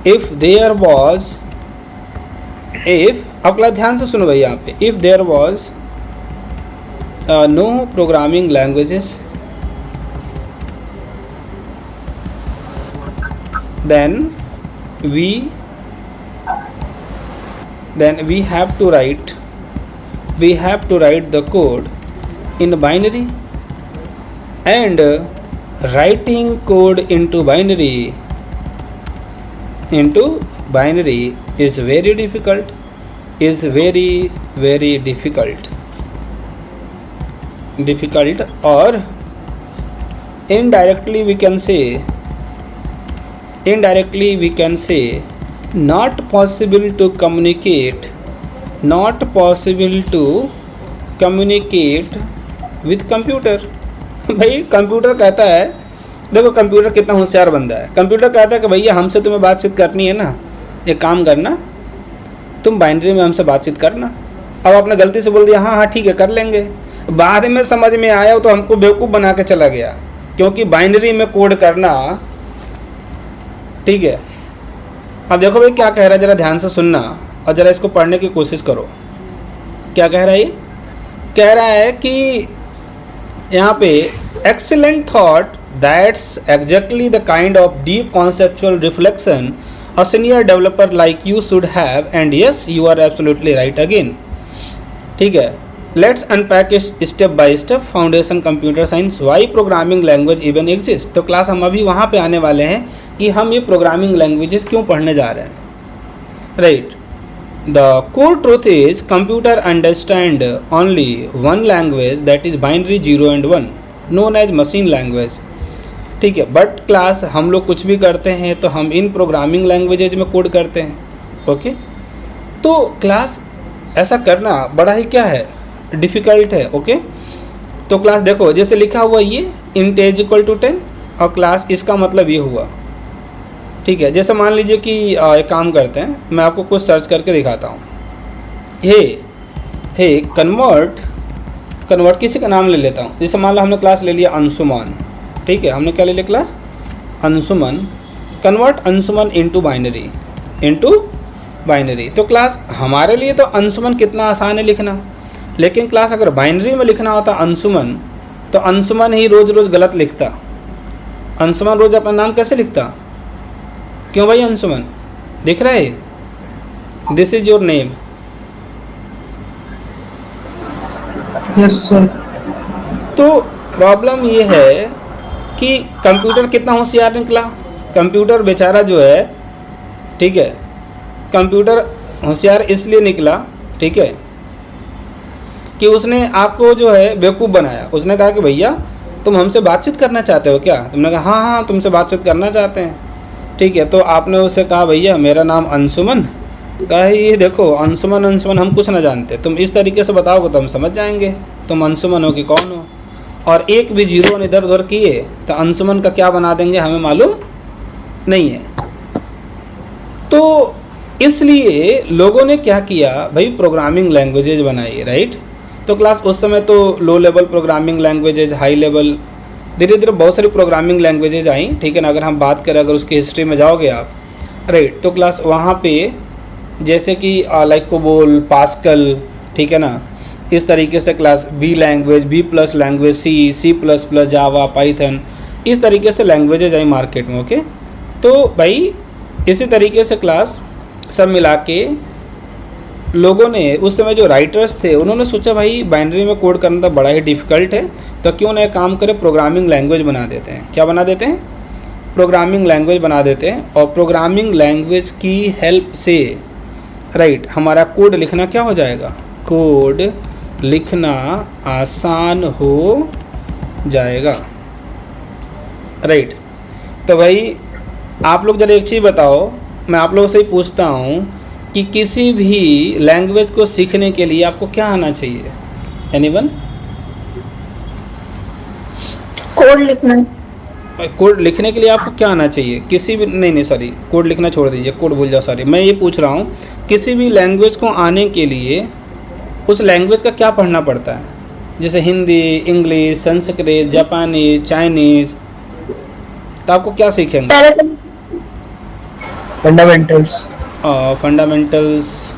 if there was, if, अब क्लास ध्यान से सुनो भाई यहाँ पे, if there was no programming languages then we have to write the code in binary, and writing code into binary is very difficult, or indirectly we can say not possible to communicate with computer। भाई computer कहता है, देखो computer कितना होशियार बंदा है। Computer कहता है कि भैया हमसे तुम्हें बातचीत करनी है ना, एक काम करना, तुम बाइनरी में हमसे बातचीत करना। अब आपने गलती से बोल दिया हाँ ठीक है कर लेंगे, बाद में समझ में आया तो हमको बेवकूफ़ बना के चला गया, क्योंकि बाइनरी में कोड करना, ठीक है। अब देखो भाई क्या कह रहा है, ज़रा ध्यान से सुनना और ज़रा इसको पढ़ने की कोशिश करो। क्या कह रहा है ये? कह रहा है कि यहाँ पे excellent thought that's exactly the kind of deep conceptual reflection a senior developer like you should have, and yes you are absolutely right again, ठीक है। Let's unpack step by step foundation computer science why programming language even exist. तो class हम अभी वहाँ पे आने वाले हैं कि हम ये प्रोग्रामिंग लैंग्वेजेस क्यों पढ़ने जा रहे हैं, right. The core truth is computer understand only one language that is binary 0 and 1 known as machine language, ठीक है। बट क्लास हम लोग कुछ भी करते हैं तो हम इन प्रोग्रामिंग लैंग्वेजेज में कोड करते हैं, ओके। तो क्लास ऐसा करना बड़ा ही क्या है, डिफ़िकल्ट है, ओके। तो क्लास देखो जैसे लिखा हुआ ये int is equal to 10 और क्लास इसका मतलब ये हुआ, ठीक है। जैसे मान लीजिए कि एक काम करते हैं, मैं आपको कुछ सर्च करके दिखाता हूँ। हे कन्वर्ट किसी का नाम ले लेता हूँ। जैसे मान लो हमने क्लास ले लिया अंशुमान, ठीक है। हमने क्या ले लिया class? Anshuman. Convert Anshuman into binary. तो क्लास हमारे लिए तो अंशुमन कितना आसान है लिखना, लेकिन क्लास अगर बाइनरी में लिखना होता अंशुमन तो अंशुमन ही रोज़ रोज़ गलत लिखता। अंशुमन रोज़ अपना नाम कैसे लिखता? क्यों भाई अंशुमन दिख रहा है? This is your name. Yes sir. तो प्रॉब्लम ये है कि कंप्यूटर कितना होशियार निकला। कंप्यूटर बेचारा जो है, ठीक है, कंप्यूटर होशियार इसलिए निकला, ठीक है, कि उसने आपको जो है बेवकूफ़ बनाया। उसने कहा कि भैया तुम हमसे बातचीत करना चाहते हो क्या? तुमने कहा हाँ तुमसे बातचीत करना चाहते हैं, ठीक है। तो आपने उससे कहा भैया मेरा नाम अंशुमन कहा ये देखो अंशुमन अंशुमन हम कुछ ना जानते, तुम इस तरीके से बताओगे तो हम समझ जाएंगे तुम अंशुमन हो कि कौन हो। और एक भी जीरो इधर उधर किए तो अंशुमन का क्या बना देंगे हमें मालूम नहीं है। तो इसलिए लोगों ने क्या किया भाई, प्रोग्रामिंग लैंग्वेजेज बनाई, राइट। तो क्लास उस समय तो low level programming languages, high level, धीरे धीरे बहुत सारी प्रोग्रामिंग लैंग्वेजेज आई, ठीक है ना। अगर हम बात करें, अगर उसकी हिस्ट्री में जाओगे आप, राइट, तो क्लास वहाँ पे जैसे कि लाइक कोबोल, पास्कल, ठीक है ना, इस तरीके से class B language, B plus language, C plus plus, Java, Python, इस तरीके से लैंग्वेजेज आई मार्केट में। ओके, तो भाई इसी तरीके से क्लास सब मिला के लोगों ने उस समय जो राइटर्स थे उन्होंने सोचा भाई बाइनरी में कोड करना तो बड़ा ही डिफ़िकल्ट है, तो क्यों ना एक काम करें, प्रोग्रामिंग लैंग्वेज बना देते हैं। क्या बना देते हैं? प्रोग्रामिंग लैंग्वेज बना देते हैं। और प्रोग्रामिंग लैंग्वेज की हेल्प से, राइट, हमारा कोड लिखना क्या हो जाएगा, कोड लिखना आसान हो जाएगा, राइट। तो भाई आप लोग ज़रा एक चीज़ बताओ, मैं आप लोगों से ही पूछता हूँ कि किसी भी लैंग्वेज को सीखने के लिए आपको क्या आना चाहिए? एनीवन? कोड लिखना। कोड लिखने के लिए आपको क्या आना चाहिए? किसी भी, नहीं सॉरी, कोड लिखना छोड़ दीजिए, कोड भूल जाओ, सॉरी, मैं ये पूछ रहा हूँ किसी भी लैंग्वेज को आने के लिए उस लैंग्वेज का क्या पढ़ना पड़ता है? जैसे Hindi, English, Sanskrit, Japanese, Chinese, तो आपको क्या सीखेंगे? फंडामेंटल्स। फंडामेंटल्स,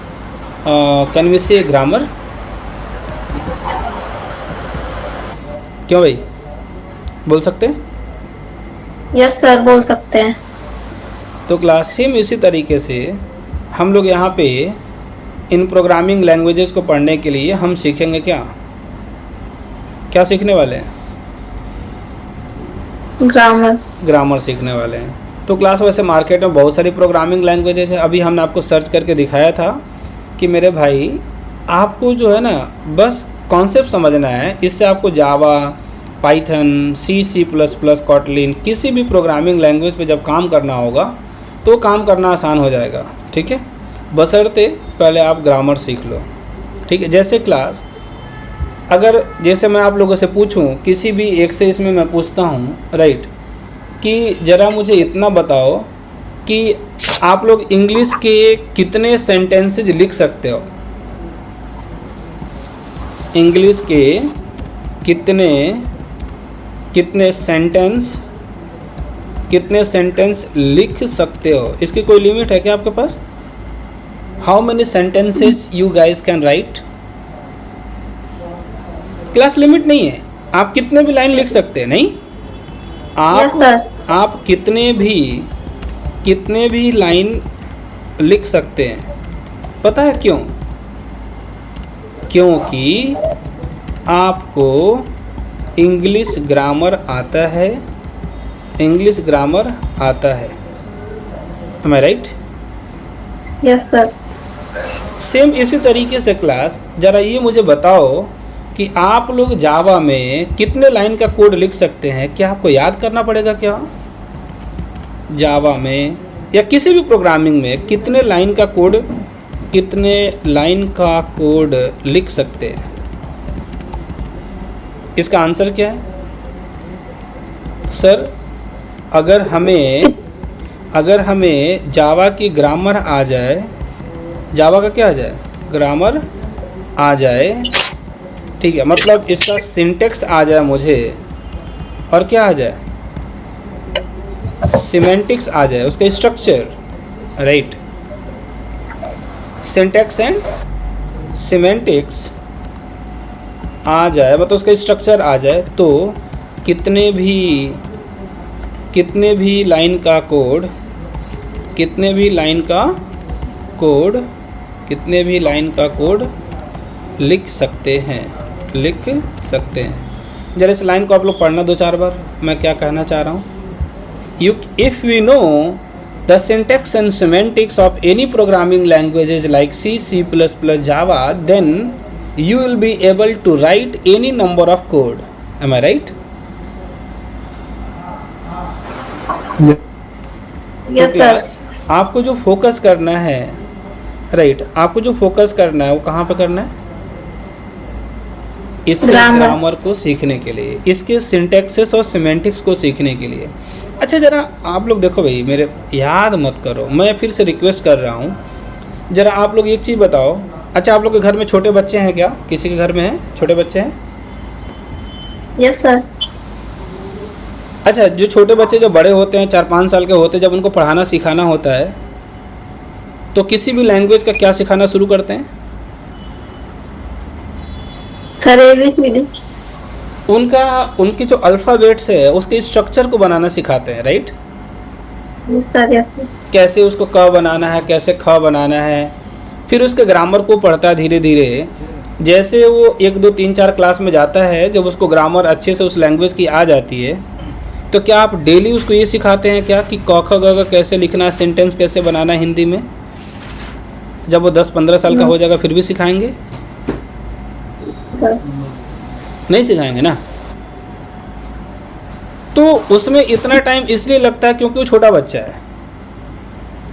कैन वी से ग्रामर? क्यों भाई, बोल सकते हैं? यस सर, बोल सकते हैं। तो क्लास सेम इसी तरीके से हम लोग यहाँ पे इन प्रोग्रामिंग लैंग्वेजेस को पढ़ने के लिए हम सीखेंगे क्या? क्या सीखने वाले हैं? ग्रामर। ग्रामर सीखने वाले हैं। तो क्लास वैसे मार्केट में बहुत सारी प्रोग्रामिंग लैंग्वेजेस है। अभी हमने आपको सर्च करके दिखाया था कि मेरे भाई आपको जो है ना बस कॉन्सेप्ट समझना है, इससे आपको Java, Python, C plus plus, Kotlin, किसी भी प्रोग्रामिंग लैंग्वेज पे जब काम करना होगा तो काम करना आसान हो जाएगा, ठीक है, बशर्ते पहले आप ग्रामर सीख लो, ठीक है। जैसे क्लास अगर जैसे मैं आप लोगों से पूछूं किसी भी एक से, इसमें मैं पूछता हूं, राइट, कि ज़रा मुझे इतना बताओ कि आप लोग इंग्लिश के कितने सेंटेंसेज लिख सकते हो? इंग्लिश के कितने सेंटेंस लिख सकते हो? इसकी कोई लिमिट है क्या आपके पास? How many sentences you guys can write? Class limit नहीं है, आप कितने भी लाइन लिख सकते हैं, नहीं आप कितने भी लाइन लिख सकते हैं। पता है क्यों? क्योंकि आपको इंग्लिश ग्रामर आता है, इंग्लिश ग्रामर आता है। Am I right? Yes sir. Same इसी तरीके से क्लास ज़रा ये मुझे बताओ कि आप लोग जावा में कितने लाइन का कोड लिख सकते हैं? क्या आपको याद करना पड़ेगा क्या? जावा में या किसी भी प्रोग्रामिंग में कितने लाइन का कोड लिख सकते हैं? इसका आंसर क्या है सर? अगर हमें जावा की ग्रामर आ जाए, जावा का क्या आ जाए, ग्रामर आ जाए, ठीक है, मतलब इसका सिंटेक्स आ जाए मुझे, और क्या आ जाए, सिमेंटिक्स आ जाए, उसका structure, right, syntax and semantics आ जाए, मतलब उसका स्ट्रक्चर आ जाए, तो कितने भी लाइन का कोड लिख सकते हैं। जरा इस लाइन को आप लोग पढ़ना 2-4 बार, मैं क्या कहना चाह रहा हूँ। If we know the syntax and semantics of any programming languages like C, C++, Java, then you will be able to write any number of code. Am I right? Yes sir. आपको जो focus करना है right, आपको जो focus करना है वो कहाँ पे करना है? इसके Grammar. ग्रामर को सीखने के लिए, इसके सिंटैक्सेस और सिमेंटिक्स को सीखने के लिए। अच्छा ज़रा आप लोग देखो भाई, मेरे याद मत करो, मैं फिर से रिक्वेस्ट कर रहा हूँ, ज़रा आप लोग एक चीज़ बताओ। अच्छा, आप लोग के घर में छोटे बच्चे हैं क्या? किसी के घर में हैं छोटे बच्चे हैं? Yes sir. अच्छा, जो छोटे बच्चे जब बड़े होते हैं 4-5 साल के होते हैं, जब उनको पढ़ाना सिखाना होता है तो किसी भी लैंग्वेज का क्या सिखाना शुरू करते हैं? Sir ABCD। उनकी जो अल्फ़ाबेट्स है उसके स्ट्रक्चर को बनाना सिखाते हैं, राइट? Sir yes sir. कैसे उसको क बनाना है, कैसे ख बनाना है, फिर उसके ग्रामर को पढ़ता है धीरे धीरे। जैसे वो 1 2 3 4 क्लास में जाता है, जब उसको ग्रामर अच्छे से उस लैंग्वेज की आ जाती है, तो क्या आप डेली उसको ये सिखाते हैं क्या कि क ख ग घ कैसे लिखना है, सेंटेंस कैसे बनाना है हिंदी में? जब वो 10-15 साल का हो जाएगा फिर भी सिखाएंगे? सर नहीं सिखाएंगे ना। तो उसमें इतना टाइम इसलिए लगता है क्योंकि वो छोटा बच्चा है।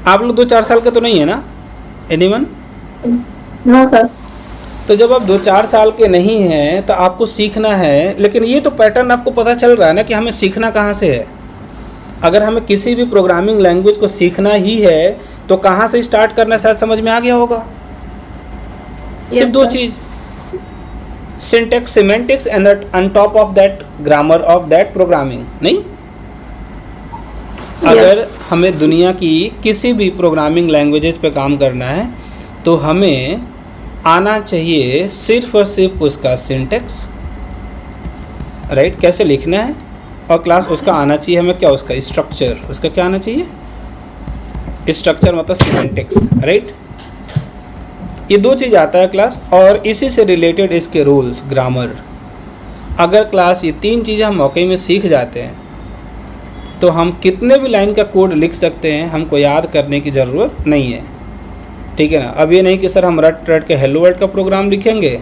आप लोग 2-4 साल के तो नहीं है ना, एनीवन? No sir. तो जब आप 2-4 साल के नहीं हैं तो आपको सीखना है, लेकिन ये तो पैटर्न आपको पता चल रहा है ना कि हमें सीखना कहाँ से है। अगर हमें किसी भी प्रोग्रामिंग लैंग्वेज को सीखना ही है तो कहाँ से स्टार्ट करना, शायद समझ में आ गया होगा। सिर्फ 2 sir. Cheese, syntax, semantics and on top of that grammar of that programming. नहीं, अगर हमें दुनिया की किसी भी प्रोग्रामिंग लैंग्वेजेस पे काम करना है तो हमें आना चाहिए सिर्फ और सिर्फ उसका सिंटैक्स, राइट, कैसे लिखना है, और क्लास उसका आना चाहिए हमें क्या, उसका स्ट्रक्चर। उसका क्या आना चाहिए? स्ट्रक्चर मतलब सिमेंटिक्स, राइट। ये 2 चीज़ आता है क्लास, और इसी से रिलेटेड इसके रूल्स, ग्रामर। अगर क्लास ये 3 चीज़ें हम मौके में सीख जाते हैं तो हम कितने भी लाइन का कोड लिख सकते हैं, हमको याद करने की ज़रूरत नहीं है, ठीक है ना। अब ये नहीं कि सर हम रट रट के हेलो वर्ल्ड का प्रोग्राम लिखेंगे,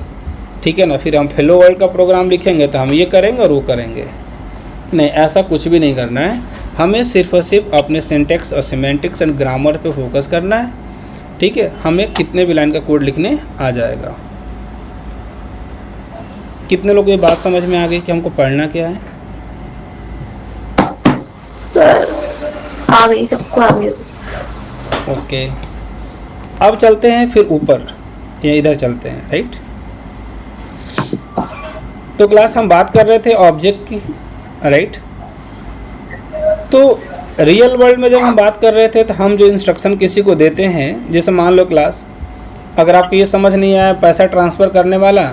ठीक है ना, फिर हम हेलो वर्ल्ड का प्रोग्राम लिखेंगे तो हम ये करेंगे और वो करेंगे। नहीं, ऐसा कुछ भी नहीं करना है। हमें सिर्फ और सिर्फ अपने सिंटैक्स और सिमेंटिक्स एंड ग्रामर पे फोकस करना है, ठीक है। हमें कितने भी लाइन का कोड लिखने आ जाएगा। कितने लोगों को ये बात समझ में आ गई कि हमको पढ़ना क्या है? सर आ गई, सबको आ गई। ओके, अब चलते हैं फिर ऊपर, या इधर चलते हैं, राइट। तो क्लास हम बात कर रहे थे ऑब्जेक्ट की, राइट। तो रियल वर्ल्ड में जब हम बात कर रहे थे तो हम जो इंस्ट्रक्शन किसी को देते हैं, जैसे मान लो क्लास, अगर आपको ये समझ नहीं आया पैसा ट्रांसफ़र करने वाला,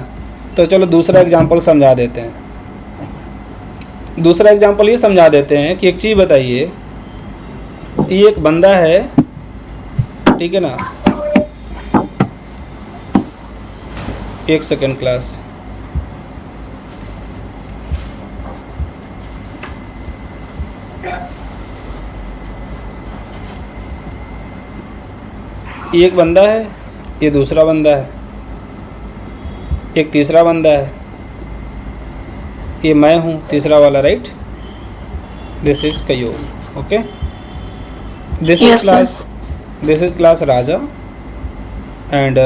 तो चलो दूसरा एग्जांपल समझा देते हैं। दूसरा एग्जांपल ये समझा देते हैं कि एक चीज़ बताइए, ये एक बंदा है, ठीक है ना। एक सेकेंड क्लास, ये एक बंदा है, ये दूसरा बंदा है, एक तीसरा बंदा है, ये मैं हूँ तीसरा वाला, right. This is Qayyum, okay. This is class Raja and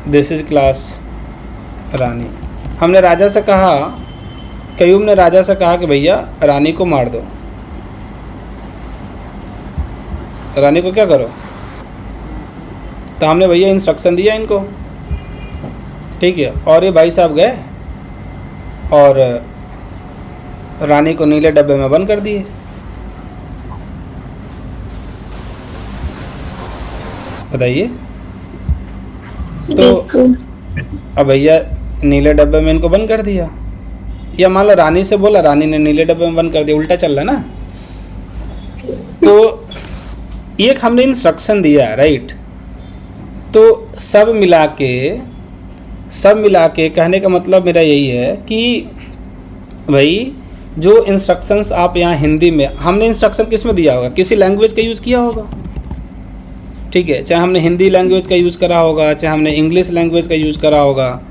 this is class Rani. हमने राजा से कहा, कयूम ने राजा से कहा कि भैया रानी को मार दो। रानी को क्या करो? तो हमने भैया इंस्ट्रक्शन दिया इनको, ठीक है। और ये भाई साहब गए और रानी को नीले डब्बे में बंद कर दिए। बताइए। तो अब भैया नीले डब्बे में इनको बंद कर दिया, या मान लो रानी से बोला, रानी ने नीले डब्बे में बंद कर दिया, उल्टा चल रहा है ना। तो एक हमने इंस्ट्रक्शन दिया, राइट। तो सब मिला के कहने का मतलब मेरा यही है कि भाई जो इंस्ट्रक्शंस आप यहाँ हिंदी में, हमने इंस्ट्रक्शन किस में दिया होगा? किसी लैंग्वेज का यूज़ किया होगा, ठीक है। चाहे हमने हिंदी लैंग्वेज का यूज़ करा होगा, चाहे हमने इंग्लिश लैंग्वेज का यूज़ करा होगा,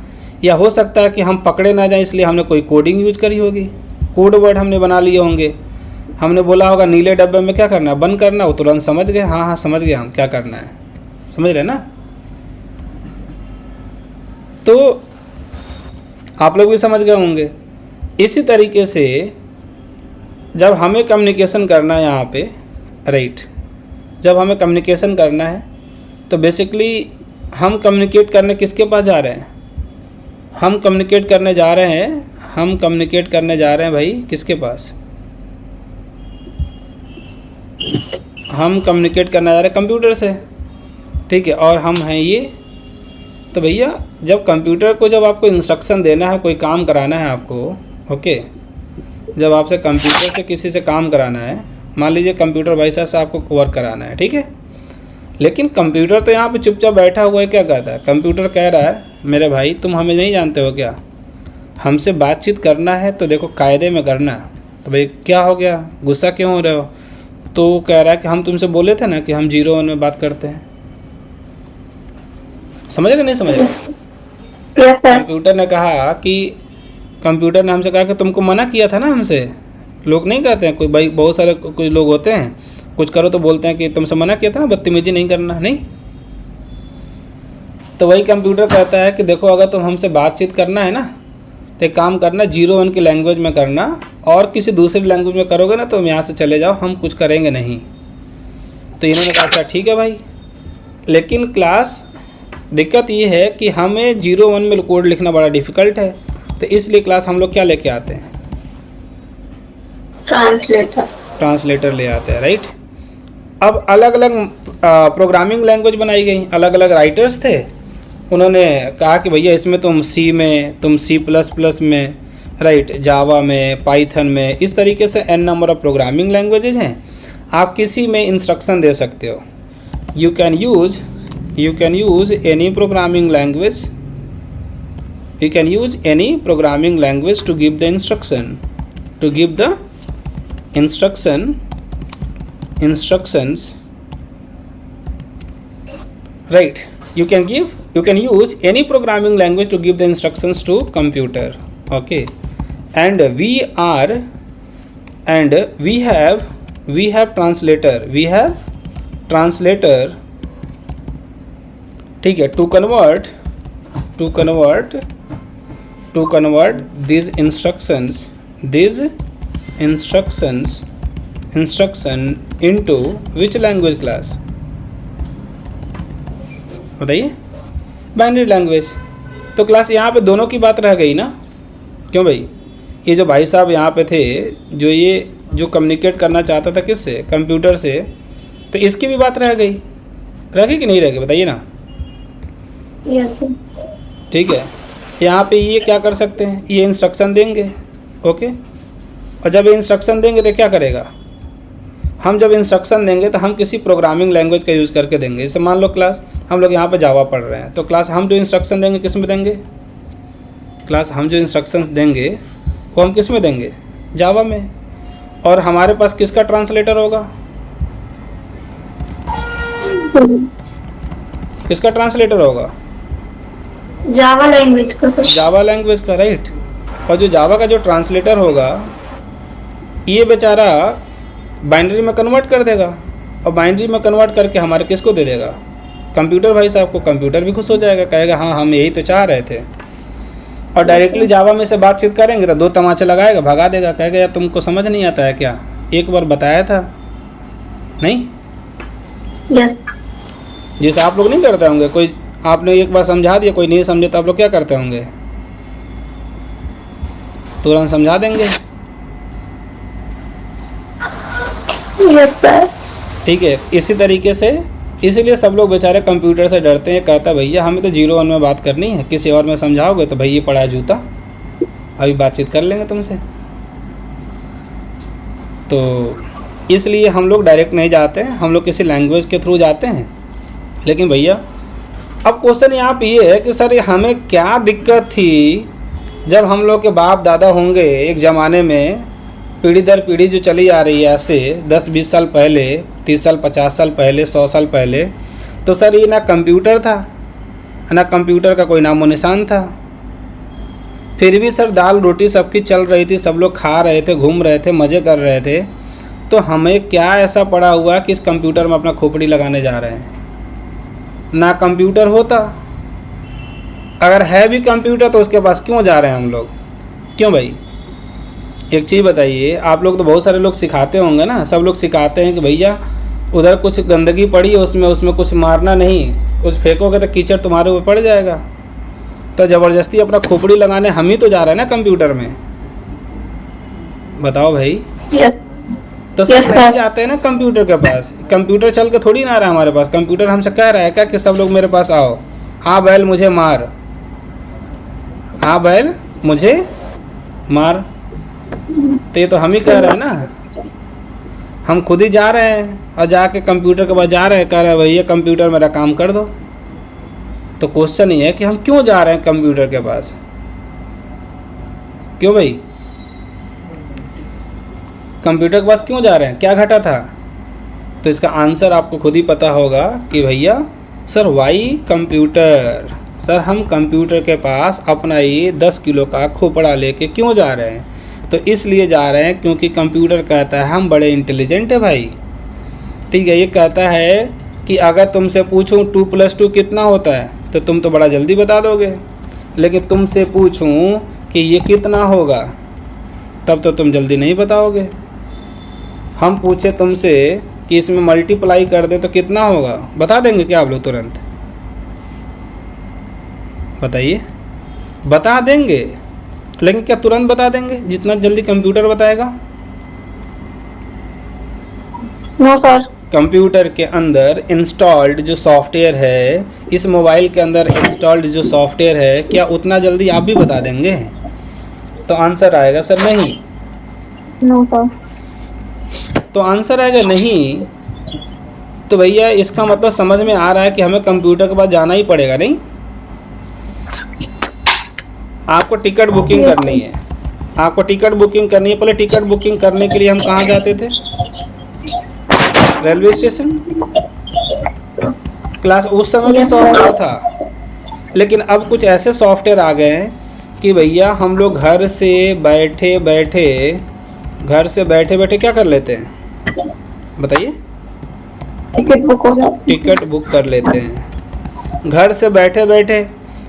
या हो सकता है कि हम पकड़े ना जाए इसलिए हमने कोई कोडिंग यूज करी होगी, कोड वर्ड हमने बना लिए होंगे। हमने बोला होगा नीले डब्बे में क्या करना है, बंद करना, वो तुरंत समझ गए, हाँ हाँ समझ गए हम क्या करना है, समझ रहे ना? तो आप लोग भी समझ गए होंगे। इसी तरीके से जब हमें कम्युनिकेशन करना है यहाँ पे, राइट, जब हमें कम्युनिकेशन करना है तो बेसिकली हम कम्युनिकेट करने किसके पास जा रहे हैं? हम कम्युनिकेट करने जा रहे हैं भाई किसके पास? हम कम्युनिकेट करने जा रहे हैं कंप्यूटर से, ठीक है, और हम हैं ये। तो भैया जब कंप्यूटर को जब आपको इंस्ट्रक्शन देना है, कोई काम कराना है आपको, ओके, जब आपसे कंप्यूटर से किसी से काम कराना है, मान लीजिए कंप्यूटर भाई साहब से आपको वर्क कराना है, ठीक है, लेकिन कंप्यूटर तो यहाँ पे चुपचाप बैठा हुआ है, क्या कहता है? कंप्यूटर कह रहा है मेरे भाई तुम हमें नहीं जानते हो क्या, हमसे बातचीत करना है तो देखो कायदे में करना। तो भाई क्या हो गया, गुस्सा क्यों हो रहे हो? तो कह रहा है कि हम तुमसे बोले थे ना कि हम 01 में बात करते हैं। समझ रहे नहीं समझ रहे? Yes sir. कंप्यूटर ने कहा कि कंप्यूटर ने हमसे कहा कि तुमको मना किया था ना हमसे। लोग नहीं कहते हैं, कोई भाई बहुत सारे कुछ लोग होते हैं, कुछ करो तो बोलते हैं कि तुमसे मना किया था ना, बदतमीजी नहीं करना, नहीं। तो वही कंप्यूटर कहता है कि देखो अगर तुम हमसे बातचीत करना है ना तो एक काम करना, 01 की लैंग्वेज में करना, और किसी दूसरी लैंग्वेज में करोगे ना तो हम यहाँ से चले जाओ, हम कुछ करेंगे नहीं। तो इन्होंने कहा अच्छा ठीक है भाई, लेकिन क्लास दिक्कत ये है कि हमें 01 में कोड लिखना बड़ा डिफ़िकल्ट है, तो इसलिए क्लास हम लोग क्या लेके आते हैं? ट्रांसलेटर ले आते हैं, राइट। अब अलग अलग प्रोग्रामिंग लैंग्वेज बनाई गई, अलग अलग राइटर्स थे, उन्होंने कहा कि भैया इसमें तुम सी में, तुम C++ में, राइट, जावा में, पाइथन में, इस तरीके से n number of programming languages हैं, आप किसी में इंस्ट्रक्शन दे सकते हो। You can use any programming language, you can use any programming language to give the instructions, right, you can use any programming language to give the instructions to computer, okay, and we have translator, ठीक है, to convert these instruction into which language class? बताइए। Binary language. तो class यहाँ पे दोनों की बात रह गई ना, क्यों भाई? ये जो भाई साहब यहाँ पे थे, जो कम्युनिकेट करना चाहता था किससे? कंप्यूटर से, तो इसकी भी बात रह गई कि नहीं रह गई? बताइए ना। ठीक है, यहाँ पे ये क्या कर सकते हैं, ये इंस्ट्रक्शन देंगे, ओके, और जब इंस्ट्रक्शन देंगे तो क्या करेगा? हम जब इंस्ट्रक्शन देंगे तो हम किसी प्रोग्रामिंग लैंग्वेज का यूज़ करके देंगे। जैसे मान लो क्लास हम लोग यहाँ पे जावा पढ़ रहे हैं, तो क्लास हम जो इंस्ट्रक्शन देंगे किस में देंगे? क्लास हम जो इंस्ट्रक्शंस देंगे वो हम किस में देंगे? जावा में। और हमारे पास किसका ट्रांसलेटर होगा? किसका ट्रांसलेटर होगा? जावा लैंग्वेज का। जावा लैंग्वेज का, राइट। और जो जावा का जो ट्रांसलेटर होगा, ये बेचारा बाइनरी में कन्वर्ट कर देगा, और बाइनरी में कन्वर्ट करके हमारे किसको दे देगा? कंप्यूटर भाई साहब को। कंप्यूटर भी खुश हो जाएगा, कहेगा हाँ हम यही तो चाह रहे थे। और डायरेक्टली जावा में से बातचीत करेंगे तो 2 तमाचे लगाएगा, भगा देगा, कहेगा यार तुमको समझ नहीं आता है क्या? एक बार बताया था नहीं? जैसे आप लोग नहीं करते होंगे, कोई आपने एक बार समझा दिया, कोई नहीं समझे तो आप लोग क्या करते होंगे? तुरंत समझा देंगे। ठीक है, इसी तरीके से इसीलिए सब लोग बेचारे कंप्यूटर से डरते हैं। कहता भैया हमें तो 01 में बात करनी है, किसी और में समझाओगे तो भैया पड़ा जूता, अभी बातचीत कर लेंगे तुमसे। तो इसलिए हम लोग डायरेक्ट नहीं जाते हैं, हम लोग किसी लैंग्वेज के थ्रू जाते हैं। लेकिन भैया अब क्वेश्चन यहाँ पे ये है कि सर हमें क्या दिक्कत थी जब हम लोग के बाप दादा होंगे एक ज़माने में, पीढ़ी दर पीढ़ी जो चली आ रही है ऐसे 10-20 साल पहले, 30 साल 50 साल पहले, 100 साल पहले, तो सर ये ना कंप्यूटर था, ना कंप्यूटर का कोई नामो निशान था, फिर भी सर दाल रोटी सबकी चल रही थी, सब लोग खा रहे थे, घूम रहे थे, मज़े कर रहे थे। तो हमें क्या ऐसा पड़ा हुआ कि इस कंप्यूटर में अपना खोपड़ी लगाने जा रहे हैं? ना कंप्यूटर होता। अगर है भी कंप्यूटर तो उसके पास क्यों जा रहे हैं हम लोग? क्यों भाई? एक चीज़ बताइए, आप लोग तो बहुत सारे लोग सिखाते होंगे ना, सब लोग सिखाते हैं कि भैया उधर कुछ गंदगी पड़ी है, उसमें कुछ मारना नहीं, कुछ फेंकोगे तो कीचड़ तुम्हारे ऊपर पड़ जाएगा। तो ज़बरदस्ती अपना खोपड़ी लगाने हम ही तो जा रहे हैं ना कंप्यूटर में। बताओ भाई। यस तो सब Yes, नहीं sir. जाते हैं ना कंप्यूटर के पास। कंप्यूटर चल के थोड़ी ना आ रहा है हमारे पास। कंप्यूटर हमसे कह रहा है क्या कि सब लोग मेरे पास आओ, हाँ बैल मुझे मार, हाँ बैल मुझे मार। तो ये तो हम ही कह रहे हैं ना, हम खुद ही जा रहे हैं और जाके कंप्यूटर के पास जा रहे हैं, कह रहे हैं भैया कंप्यूटर मेरा काम कर दो। तो क्वेश्चन ये है कि हम क्यों जा रहे हैं कंप्यूटर के पास? क्यों भाई? कंप्यूटर के पास क्यों जा रहे हैं? क्या घटा था? तो इसका आंसर आपको खुद ही पता होगा कि भैया सर वाई कंप्यूटर, सर हम कंप्यूटर के पास अपना ये 10 किलो का खोपड़ा लेके क्यों जा रहे हैं? तो इसलिए जा रहे हैं क्योंकि कंप्यूटर कहता है हम बड़े इंटेलिजेंट है भाई। ठीक है, ये कहता है कि अगर तुमसे पूछूं 2 + 2 कितना होता है तो तुम तो बड़ा जल्दी बता दोगे, लेकिन तुमसे पूछूं कि ये कितना होगा तब तो तुम जल्दी नहीं बताओगे। हम पूछे तुमसे कि इसमें मल्टीप्लाई कर दे तो कितना होगा, बता देंगे क्या आप लोग तुरंत? बताइए, बता देंगे, लेकिन क्या तुरंत बता देंगे जितना जल्दी कंप्यूटर बताएगा? No sir. कंप्यूटर के अंदर इंस्टॉल्ड जो सॉफ्टवेयर है, इस मोबाइल के अंदर इंस्टॉल्ड जो सॉफ्टवेयर है, क्या उतना जल्दी आप भी बता देंगे? तो आंसर आएगा सर नहीं। No sir. तो आंसर आएगा नहीं। तो भैया इसका मतलब समझ में आ रहा है कि हमें कंप्यूटर के पास जाना ही पड़ेगा, नहीं? आपको टिकट बुकिंग करनी है, आपको टिकट बुकिंग करनी है। पहले टिकट बुकिंग करने के लिए हम कहाँ जाते थे? Railway station. क्लास उस समय भी सॉफ्टवेयर था, लेकिन अब कुछ ऐसे सॉफ्टवेयर आ गए हैं कि भैया हम लोग घर से बैठे बैठे क्या कर लेते हैं? बताइए। टिकट बुक हो जाती है। टिकट बुक कर लेते हैं। घर से बैठे बैठे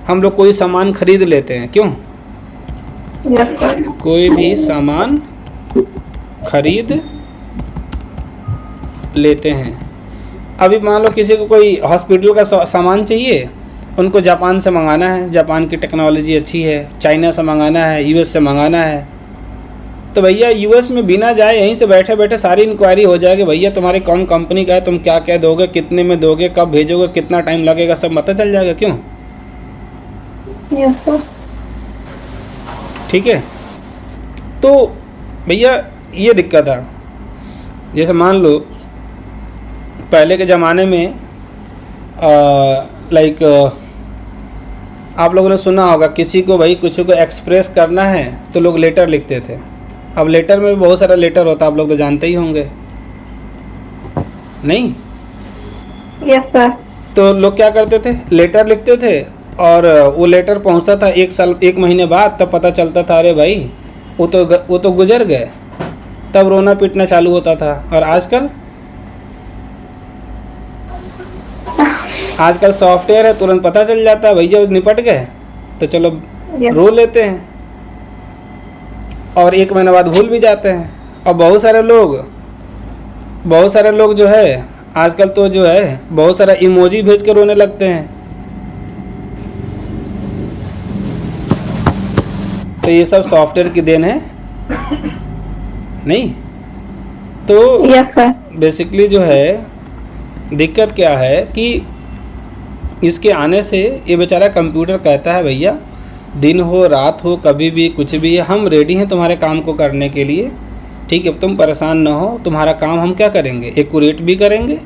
हम लोग कोई सामान खरीद लेते हैं। क्यों? Yes sir. कोई भी सामान खरीद लेते हैं। अभी मान लो किसी को कोई हॉस्पिटल का सामान चाहिए, उनको जापान से मंगाना है, जापान की टेक्नोलॉजी अच्छी है, चाइना से मंगाना है, यूएस से मंगाना है। तो भैया यूएस में बिना जाए यहीं से बैठे बैठे सारी इंक्वायरी हो जाएगी, भैया तुम्हारी कौन कंपनी का है, तुम क्या क्या दोगे, कितने में दोगे, कब भेजोगे, कितना टाइम लगेगा, सब पता चल जाएगा। क्यों? Yes sir. ठीक है। तो भैया ये दिक्कत है। जैसे मान लो पहले के ज़माने में आप लोगों ने सुना होगा, किसी को भाई कुछ को एक्सप्रेस करना है तो लोग लेटर लिखते थे। अब लेटर में भी बहुत सारा लेटर होता है, आप लोग तो जानते ही होंगे, नहीं? Yes sir. तो लोग क्या करते थे, लेटर लिखते थे और वो लेटर पहुंचता था 1 महीने बाद, तब पता चलता था अरे भाई वो तो गुजर गए, तब रोना पीटना चालू होता था। और आजकल सॉफ्टवेयर है, तुरंत पता चल जाता है भैया निपट गए, तो चलो रो लेते हैं और 1 महीने बाद भूल भी जाते हैं। और बहुत सारे लोग जो है आजकल तो जो है बहुत सारा इमोजी भेज के रोने लगते हैं। तो ये सब सॉफ्टवेयर की देन है, नहीं? तो यस सर। बेसिकली जो है दिक्कत क्या है कि इसके आने से ये बेचारा कंप्यूटर कहता है भैया दिन हो रात हो कभी भी कुछ भी हम रेडी हैं तुम्हारे काम को करने के लिए, ठीक है? तुम परेशान ना हो, तुम्हारा काम हम क्या करेंगे, एक्यूरेट भी करेंगे,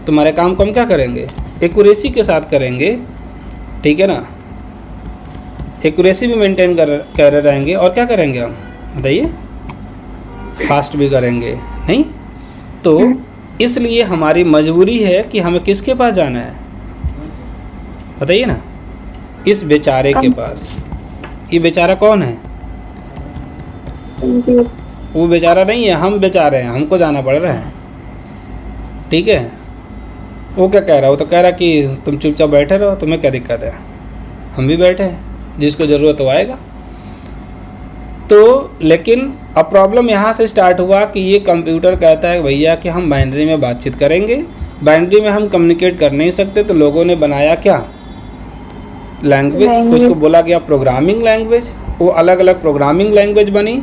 तुम्हारे काम को हम क्या करेंगे, एक्यूरेसी के साथ करेंगे, ठीक है ना? एक्यूरेसी भी मेंटेन कर रहेंगे और क्या करेंगे हम, बताइए? फास्ट भी करेंगे, नहीं? तो इसलिए हमारी मजबूरी है कि हमें किसके पास जाना है, बताइए ना? इस बेचारे के पास। ये बेचारा कौन है? वो बेचारा नहीं है, हम बेचारे हैं, हमको जाना पड़ रहा है, ठीक है? वो क्या कह रहा है? वो तो कह रहा कि तुम चुपचाप बैठे रहो, तुम्हें क्या दिक्कत है, हम भी बैठे हैं, जिसको ज़रूरत हो आएगा। तो लेकिन अब प्रॉब्लम यहाँ से स्टार्ट हुआ कि ये कंप्यूटर कहता है भैया कि हम बाइनरी में बातचीत करेंगे, बाइनरी में हम कम्युनिकेट कर नहीं सकते, तो लोगों ने बनाया क्या, लैंग्वेज। उसको बोला गया प्रोग्रामिंग लैंग्वेज। वो अलग अलग प्रोग्रामिंग लैंग्वेज बनी,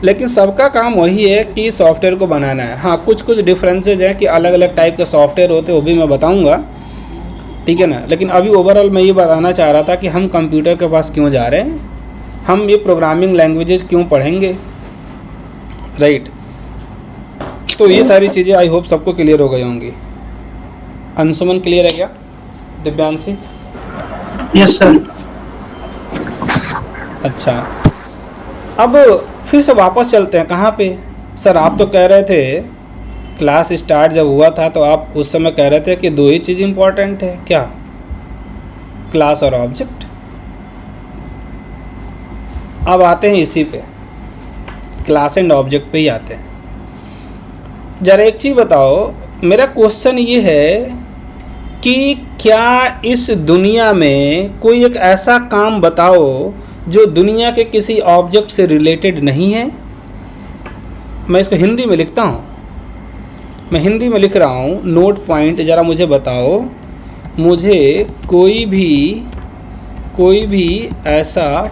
लेकिन सबका काम वही है कि सॉफ्टवेयर को बनाना है। हाँ, कुछ कुछ डिफरेंसेज हैं कि अलग अलग टाइप के सॉफ्टवेयर होते हैं, वो भी मैं बताऊँगा, ठीक है ना। लेकिन अभी ओवरऑल मैं ये बताना चाह रहा था कि हम कंप्यूटर के पास क्यों जा रहे हैं, हम ये प्रोग्रामिंग लैंग्वेजेस क्यों पढ़ेंगे, राइट। तो ये सारी चीज़ें आई होप सबको क्लियर हो गई होंगी। अंशुमन क्लियर है क्या? दिव्यांशी? Yes sir. अच्छा, अब फिर से वापस चलते हैं कहाँ पे। सर आप तो कह रहे थे क्लास स्टार्ट जब हुआ था तो आप उस समय कह रहे थे कि दो ही चीज़ इम्पॉर्टेंट है, क्या, क्लास और ऑब्जेक्ट। अब आते हैं इसी पे, क्लास एंड ऑब्जेक्ट पे ही आते हैं। जरा एक चीज़ बताओ, मेरा क्वेश्चन ये है कि क्या इस दुनिया में कोई एक ऐसा काम बताओ जो दुनिया के किसी ऑब्जेक्ट से रिलेटेड नहीं है। मैं इसको हिंदी में लिखता हूँ, मैं हिंदी में लिख रहा हूँ, नोट पॉइंट ज़रा मुझे बताओ, मुझे कोई भी ऐसा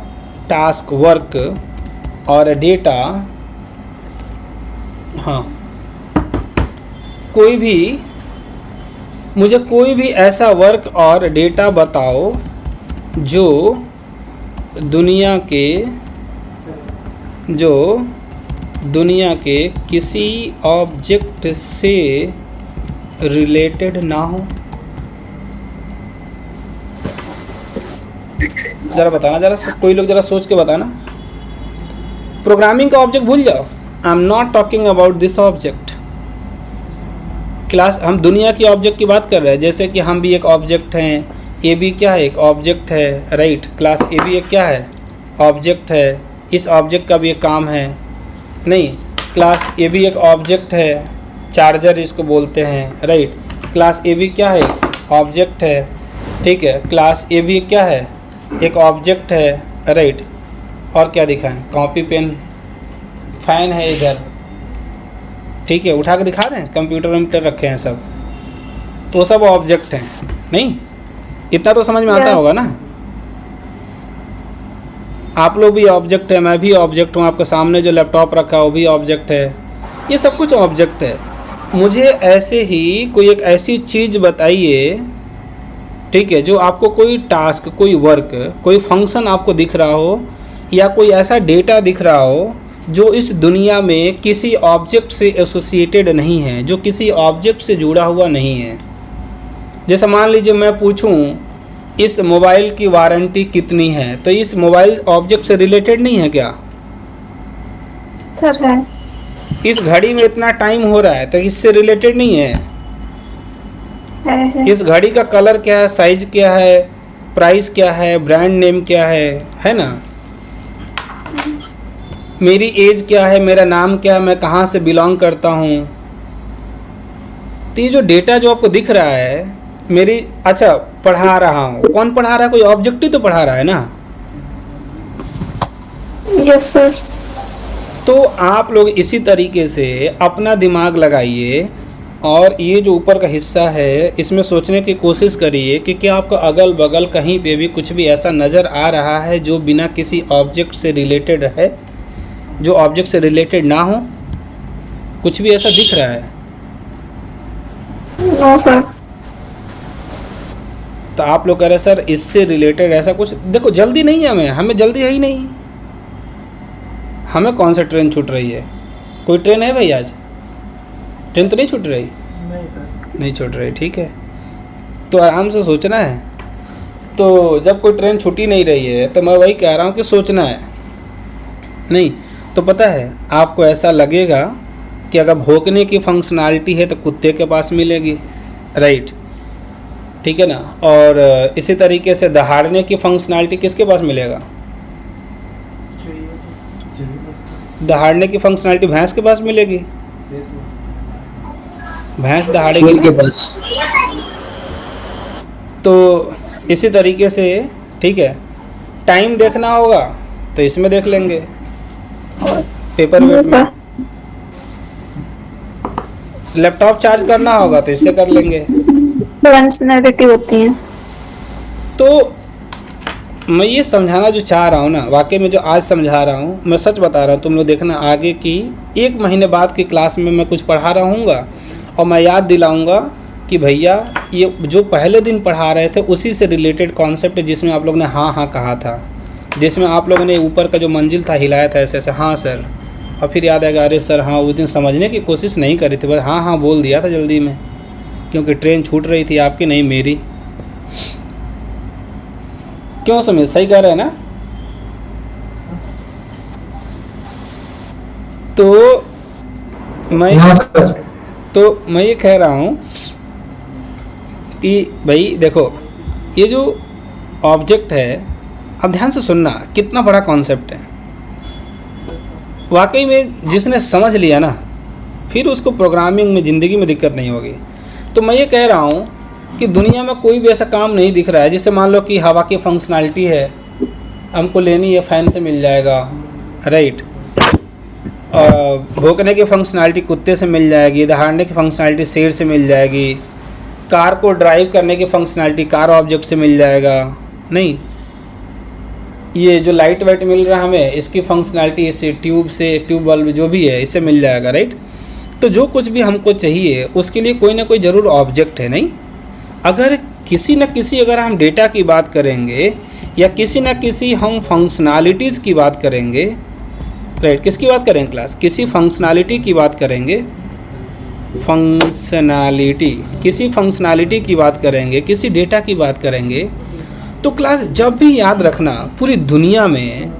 टास्क, वर्क और डेटा, हाँ, मुझे कोई भी ऐसा वर्क और डेटा बताओ जो दुनिया के किसी ऑब्जेक्ट से रिलेटेड ना हो। ज़रा बताना, कोई लोग ज़रा सोच के बताना। प्रोग्रामिंग का ऑब्जेक्ट भूल जाओ, I am not talking about this object. Class, हम दुनिया की ऑब्जेक्ट की बात कर रहे हैं, जैसे कि हम भी एक ऑब्जेक्ट हैं, ए भी क्या है, एक ऑब्जेक्ट है, राइट। क्लास ए भी एक क्या है, ऑब्जेक्ट है, इस ऑब्जेक्ट का भी एक काम है, नहीं, क्लास ए भी एक ऑब्जेक्ट है, चार्जर इसको बोलते हैं, राइट। क्लास ए भी क्या है, ऑब्जेक्ट है, ठीक है। क्लास ए भी क्या है, एक ऑब्जेक्ट है, राइट। और क्या दिखाएं, कॉपी पेन, फैन है इधर, ठीक है, उठा के दिखा दें, कंप्यूटर वम्प्यूटर रखे हैं सब, तो सब ऑब्जेक्ट हैं, नहीं, इतना तो समझ में आता होगा ना। आप लोग भी ऑब्जेक्ट है, मैं भी ऑब्जेक्ट हूँ, आपके सामने जो लैपटॉप रखा है वो भी ऑब्जेक्ट है, ये सब कुछ ऑब्जेक्ट है। मुझे ऐसे ही कोई एक ऐसी चीज़ बताइए, ठीक है, जो आपको कोई टास्क, कोई वर्क, कोई फंक्शन आपको दिख रहा हो, या कोई ऐसा डेटा दिख रहा हो जो इस दुनिया में किसी ऑब्जेक्ट से एसोसिएटेड नहीं है, जो किसी ऑब्जेक्ट से जुड़ा हुआ नहीं है। जैसे मान लीजिए मैं पूछूं इस मोबाइल की वारंटी कितनी है, तो इस मोबाइल ऑब्जेक्ट से रिलेटेड नहीं है क्या? सर है। इस घड़ी में इतना टाइम हो रहा है, तो इससे रिलेटेड नहीं है? है। इस घड़ी का कलर क्या है, साइज क्या है, प्राइस क्या है, ब्रांड नेम क्या है ना। मेरी एज क्या है, मेरा नाम क्या है, मैं कहाँ से बिलोंग करता हूँ। तो ये जो डेटा जो आपको दिख रहा है, मेरी, अच्छा पढ़ा रहा हूँ, कौन पढ़ा रहा है, कोई ऑब्जेक्ट ही तो पढ़ा रहा है ना। Yes sir. तो आप लोग इसी तरीके से अपना दिमाग लगाइए और ये जो ऊपर का हिस्सा है इसमें सोचने की कोशिश करिए कि क्या आपको अगल बगल कहीं पे भी कुछ भी ऐसा नज़र आ रहा है जो बिना किसी ऑब्जेक्ट से रिलेटेड है, जो ऑब्जेक्ट से रिलेटेड ना हो। कुछ भी ऐसा दिख रहा है? No sir. तो आप लोग कह रहे सर इससे रिलेटेड ऐसा कुछ, देखो जल्दी नहीं है, हमें जल्दी है ही नहीं। हमें कौन सा ट्रेन छूट रही है? कोई ट्रेन है भाई आज? ट्रेन तो नहीं छूट रही? नहीं सर, नहीं छूट रही, ठीक है। तो आराम से सोचना है। तो जब कोई ट्रेन छूटी नहीं रही है तो मैं वही कह रहा हूँ कि सोचना है। नहीं तो पता है आपको ऐसा लगेगा कि अगर भौंकने की फंक्शनैलिटी है तो कुत्ते के पास मिलेगी, राइट, ठीक है ना। और इसी तरीके से दहाड़ने की फंक्शनैलिटी किसके पास मिलेगा? दहाड़ने की फंक्शनैलिटी भैंस के पास मिलेगी। भैंस दहाड़ेगी के पास। तो इसी तरीके से, ठीक है, टाइम देखना होगा तो इसमें देख लेंगे, पेपर वेट में। लैपटॉप चार्ज करना होगा तो इससे कर लेंगे। फंक्शनैलिटी होती है। तो मैं ये समझाना जो चाह रहा हूँ ना, वाकई में जो आज समझा रहा हूँ, मैं सच बता रहा हूँ, तुम लोग देखना आगे की 1 महीने बाद की क्लास में मैं कुछ पढ़ा रहा हूँगा और मैं याद दिलाऊँगा कि भैया ये जो पहले दिन पढ़ा रहे थे उसी से रिलेटेड कॉन्सेप्ट है, जिसमें आप लोगों ने हाँ हाँ कहा था, जिसमें आप लोगों ने ऊपर का जो मंजिल था हिलाया था ऐसे ऐसे, हाँ सर, और फिर याद आएगा अरे सर हाँ उस दिन समझने की कोशिश नहीं करी थी, बस हाँ हाँ बोल दिया था जल्दी में, क्योंकि ट्रेन छूट रही थी आपकी नहीं मेरी। क्यों समीर, सही कह रहे हैं ना? तो मैं ये कह रहा हूँ कि भाई देखो, ये जो ऑब्जेक्ट है, अब ध्यान से सुनना, कितना बड़ा कॉन्सेप्ट है। वाकई में जिसने समझ लिया ना, फिर उसको प्रोग्रामिंग में ज़िंदगी में दिक्कत नहीं होगी। तो मैं ये कह रहा हूँ कि दुनिया में कोई भी ऐसा काम नहीं दिख रहा है, जिससे मान लो कि हवा की फंक्शनैलिटी है, हमको लेनी है फ़ैन से मिल जाएगा, राइट, भौंकने की फंक्शनैलिटी कुत्ते से मिल जाएगी, दहाड़ने की फंक्शनैलिटी शेर से मिल जाएगी, कार को ड्राइव करने की फंक्शनैलिटी कार ऑब्जेक्ट से मिल जाएगा, नहीं, ये जो लाइट वाइट मिल रहा है हमें, इसकी फंक्शनैलिटी इससे ट्यूब बल्ब जो भी है इससे मिल जाएगा, राइट। तो जो कुछ भी हमको चाहिए उसके लिए कोई ना कोई ज़रूर ऑब्जेक्ट है, नहीं? अगर किसी न किसी, अगर हम डेटा की बात करेंगे या किसी न किसी हम फंक्शनैलिटीज़ की बात करेंगे, राइट, किसकी बात करेंगे क्लास? किसी फंक्शनैलिटी की बात करेंगे, किसी फंक्शनैलिटी की बात करेंगे, किसी डेटा की बात करेंगे, तो क्लास जब भी याद रखना, पूरी दुनिया में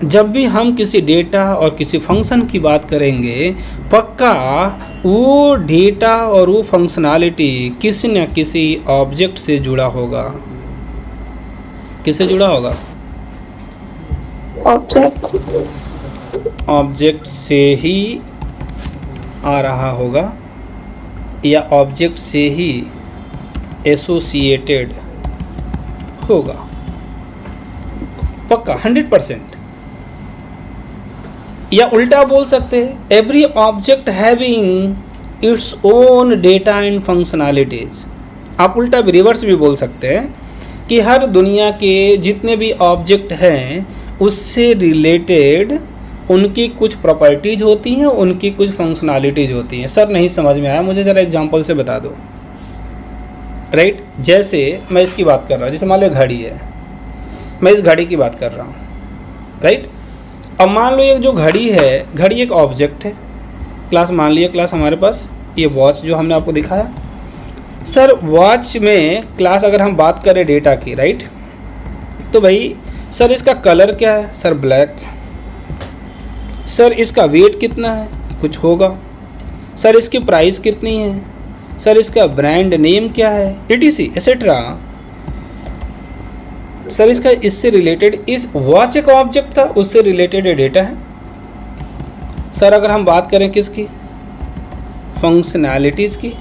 जब भी हम किसी डेटा और किसी फंक्शन की बात करेंगे, पक्का वो डेटा और वो फंक्शनैलिटी किसी न किसी ऑब्जेक्ट से जुड़ा होगा। किससे जुड़ा होगा? ऑब्जेक्ट से ही आ रहा होगा या ऑब्जेक्ट से ही एसोसिएटेड होगा, पक्का 100%। या उल्टा बोल सकते हैं, every object having its own data and functionalities. आप उल्टा भी, रिवर्स भी बोल सकते हैं कि हर दुनिया के जितने भी ऑब्जेक्ट हैं उससे रिलेटेड उनकी कुछ प्रॉपर्टीज होती हैं, उनकी कुछ फंक्शनैलिटीज होती हैं। सर नहीं समझ में आया, मुझे ज़रा एग्जांपल से बता दो, राइट। जैसे मैं इसकी बात कर रहा हूँ, जैसे मान लो घड़ी है, मैं इस घड़ी की बात कर रहा हूँ, राइट। अब मान लो ये जो घड़ी है, घड़ी एक ऑब्जेक्ट है। क्लास मान लिया, क्लास हमारे पास ये वॉच जो हमने आपको दिखाया, सर वॉच में क्लास अगर हम बात करें डेटा की, राइट, तो भाई सर इसका कलर क्या है? Sir black. सर इसका वेट कितना है? कुछ होगा। सर इसकी प्राइस कितनी है? सर इसका ब्रांड नेम क्या है? etc etcetera. सर इसका इससे रिलेटेड, इस वॉच एक ऑब्जेक्ट था, उससे रिलेटेड डेटा है। सर अगर हम बात करें किसकी? फंक्शनैलिटीज़ की,